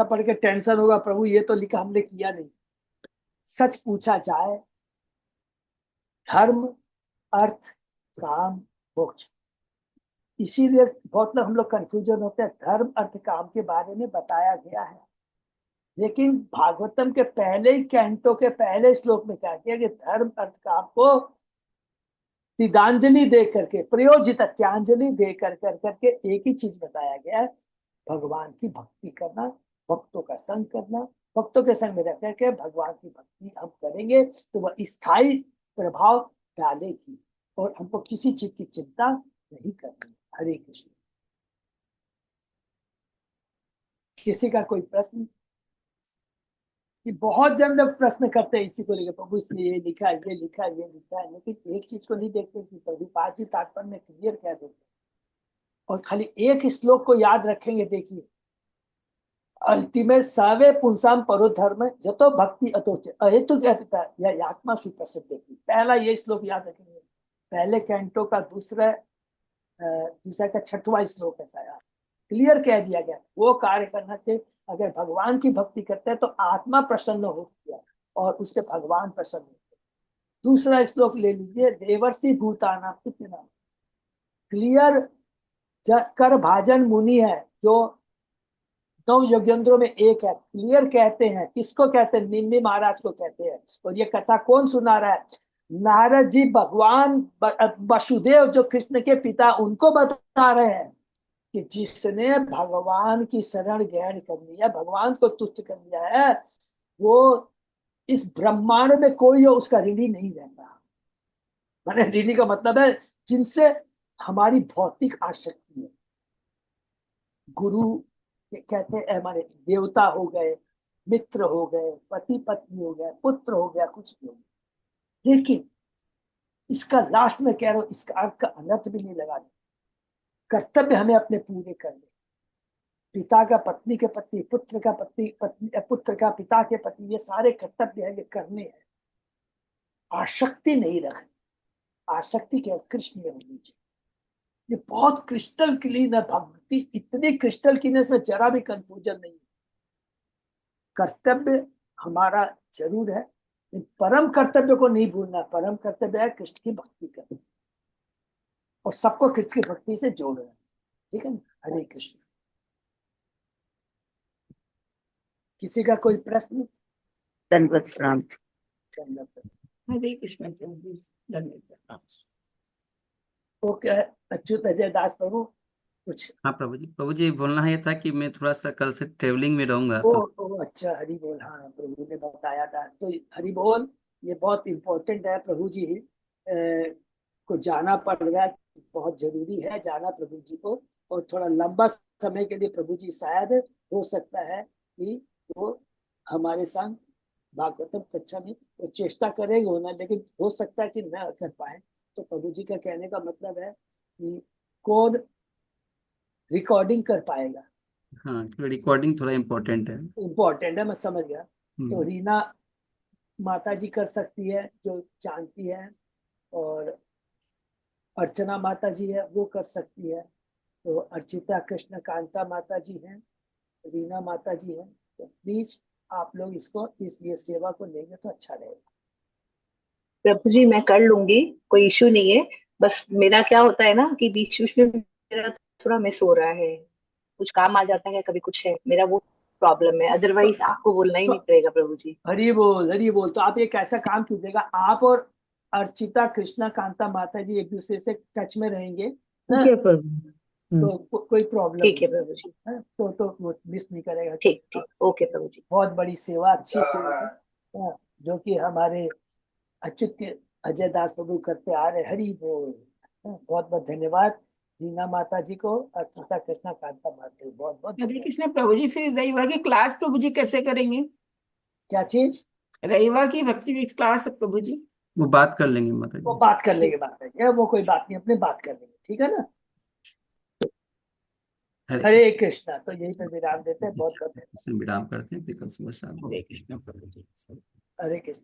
Speaker 1: पढ़ के टेंशन होगा, प्रभु ये तो लिखा हमने किया नहीं। सच पूछा जाए, धर्म अर्थ काम मोक्ष, इसीलिए बहुत लोग हम लोग कंफ्यूजन होते हैं। धर्म अर्थ काम के बारे में बताया गया है, लेकिन भागवतम के पहले ही कैंटो के पहले श्लोक में कहा गया कि धर्म अर्थ काम को तिदांजलि दे करके, प्रयोजित त्याञ्जलि दे करके एक ही चीज बताया गया है, भगवान की भक्ति करना, भक्तों का संग करना। भक्तों के संग में रह करके भगवान की भक्ति हम करेंगे तो वह स्थायी प्रभाव डालेगी और हमको किसी चीज की चिंता नहीं करनी। हरे कृष्ण। किसी का कोई प्रश्न? कि बहुत जन लोग प्रश्न करते हैं इसी को लेकर, प्रभु इसमें ये लिखा है, ये लिखा है, ये लिखा है, लेकिन एक चीज को नहीं देखते कि प्रभुपाद जी तात्पर्य में क्लियर कह देते और खाली एक श्लोक को याद रखेंगे। देखिए, अल्टीमेट सावे पुंसाम परो धर्म जतो भक्ति अतोच अहेतु पिता या आत्मा सुप्रसिद्ध। देखिए पहला ये श्लोक याद रखेंगे, पहले कैंटो का दूसरा का 6वां श्लोक है शायद, क्लियर कह दिया गया वो कार्य करना चाहिए। अगर भगवान की भक्ति करते हैं तो आत्मा प्रसन्न होती है और उससे भगवान प्रसन्न होते हैं। दूसरा श्लोक ले लीजिए, देवर्षि भूतानां पितॄणां, क्लियर कर भाजन मुनि है जो 9 योगेंद्रों में एक है, क्लियर कहते हैं। किसको कहते हैं? निम्मी महाराज को कहते हैं। और ये कथा कौन सुना रहा है? नारद जी भगवान वसुदेव जो कृष्ण के पिता, उनको बता रहे हैं कि जिसने भगवान की शरण ग्रहण कर लिया, भगवान को तुष्ट कर लिया है, वो इस ब्रह्मांड में कोई उसका ऋणी नहीं रहता। माने ऋणी का मतलब है जिनसे हमारी भौतिक आसक्ति है। गुरु कहते हैं हमारे देवता हो गए, मित्र हो गए, पति पत्नी हो गए, पुत्र हो गया, कुछ भी हो गया, लेकिन इसका लास्ट में कह रहा हूं, इसका अर्थ का अनर्थ भी नहीं लगा। कर्तव्य हमें अपने पूरे करने, पिता का पत्नी के पति, पुत्र का पति पत्नी, पुत्र का पिता के पति, ये सारे कर्तव्य है, ये करने हैं। आसक्ति नहीं रखनी, आसक्ति केवल कृष्ण में होनी चाहिए। ये बहुत क्रिस्टल क्लीन है भक्ति, इतनी क्रिस्टल क्लीन है, इसमें जरा भी कंफ्यूजन नहीं है। कर्तव्य हमारा जरूर है, परम कर्तव्य को नहीं भूलना। परम कर्तव्य है कृष्ण की भक्ति करना और सबको कृष्ण की भक्ति से जोड़ना। ठीक है ना? हरे कृष्ण। किसी का कोई प्रश्न?
Speaker 4: दंडवत प्रणाम।
Speaker 5: हरे कृष्ण प्रभु, धन्यवाद।
Speaker 1: ओके, अच्युत अजय दास प्रभु कुछ?
Speaker 3: हाँ प्रभु जी बोलना ये था कि मैं थोड़ा सा कल से ट्रेवलिंग में रहूंगा
Speaker 1: ओ अच्छा, हरि बोल। हाँ, प्रभु ने बताया था, तो हरि बोल, ये बहुत इम्पोर्टेंट है। प्रभु जी को जाना पड़ रहा है, बहुत जरूरी है जाना प्रभु जी को, और थोड़ा लंबा समय के लिए प्रभु जी शायद हो सकता है कि वो हमारे संग भागवतम कक्षा में वो चेष्टा करेंगे होना, लेकिन हो सकता है कि न कर पाए। तो प्रभु जी का कहने का मतलब है कि कौन रिकॉर्डिंग कर पाएगा,
Speaker 3: हाँ, रिकॉर्डिंग थोड़ा इम्पोर्टेंट है।
Speaker 1: इम्पोर्टेंट है, मैं समझ गया। तो
Speaker 3: हम्म,
Speaker 1: रीना माता जी कर सकती है जो जानती है, और अर्चना माता जी है वो कर सकती है, तो अर्चिता कृष्ण कांता माता जी हैं, रीना माता जी हैं। तो प्लीज आप लोग इसको ये सेवा को लेंगे तो अच्छा रहेगा।
Speaker 5: प्रभु जी मैं कर लूंगी, कोई इशू नहीं है। बस मेरा क्या होता है ना कि बीच बीच में मेरा थोड़ा मिस हो रहा है, कुछ काम आ जाता है, कभी कुछ है, मेरा वो प्रॉब्लम है। अदरवाइज आपको बोलना ही
Speaker 1: तो
Speaker 5: नहीं पड़ेगा प्रभु जी।
Speaker 1: हरी बोल, हरी बोल। तो आप एक ऐसा काम कीजिएगा, आप और अर्चिता कृष्णा कांता माता जी एक दूसरे से टच में रहेंगे, हाँ?
Speaker 4: ठीक है प्रभु।
Speaker 1: तो कोई प्रॉब्लम
Speaker 5: ठीक है
Speaker 1: नहीं
Speaker 5: प्रभु जी।
Speaker 1: है, तो वो मिस नहीं करेगा।
Speaker 5: ठीक ठीक, ओके प्रभु जी।
Speaker 1: बहुत बड़ी सेवा, अच्छी सेवा है, हाँ, जो कि हमारे अच्युत अजय दास प्रभु करते आ रहे। हरि बोल। हाँ, बहुत बहुत धन्यवाद दीना माता जी को, अर्चिता कृष्णा कांता माता जी, बहुत बहुत
Speaker 7: हरे
Speaker 1: धन्यवाद।
Speaker 7: कृष्ण प्रभु जी, फिर रविवार की क्लास प्रभु जी कैसे करेंगे?
Speaker 1: क्या चीज?
Speaker 7: रविवार की भक्ति क्लास प्रभु जी।
Speaker 3: वो बात कर लेंगे माता
Speaker 1: वो
Speaker 3: जी।
Speaker 1: बात कर लेंगे, बात करेंगे, वो कोई बात नहीं, अपने बात कर लेंगे, ठीक है ना।
Speaker 3: हरे
Speaker 1: हरे कृष्णा। तो यही पे विराम देते हैं। बहुत बहुत धन्यवाद।
Speaker 3: कृष्ण, विराम करते हैं, फिर कल सुबह शाम।
Speaker 7: हरे कृष्ण प्रभु जी।
Speaker 1: हरे कृष्ण।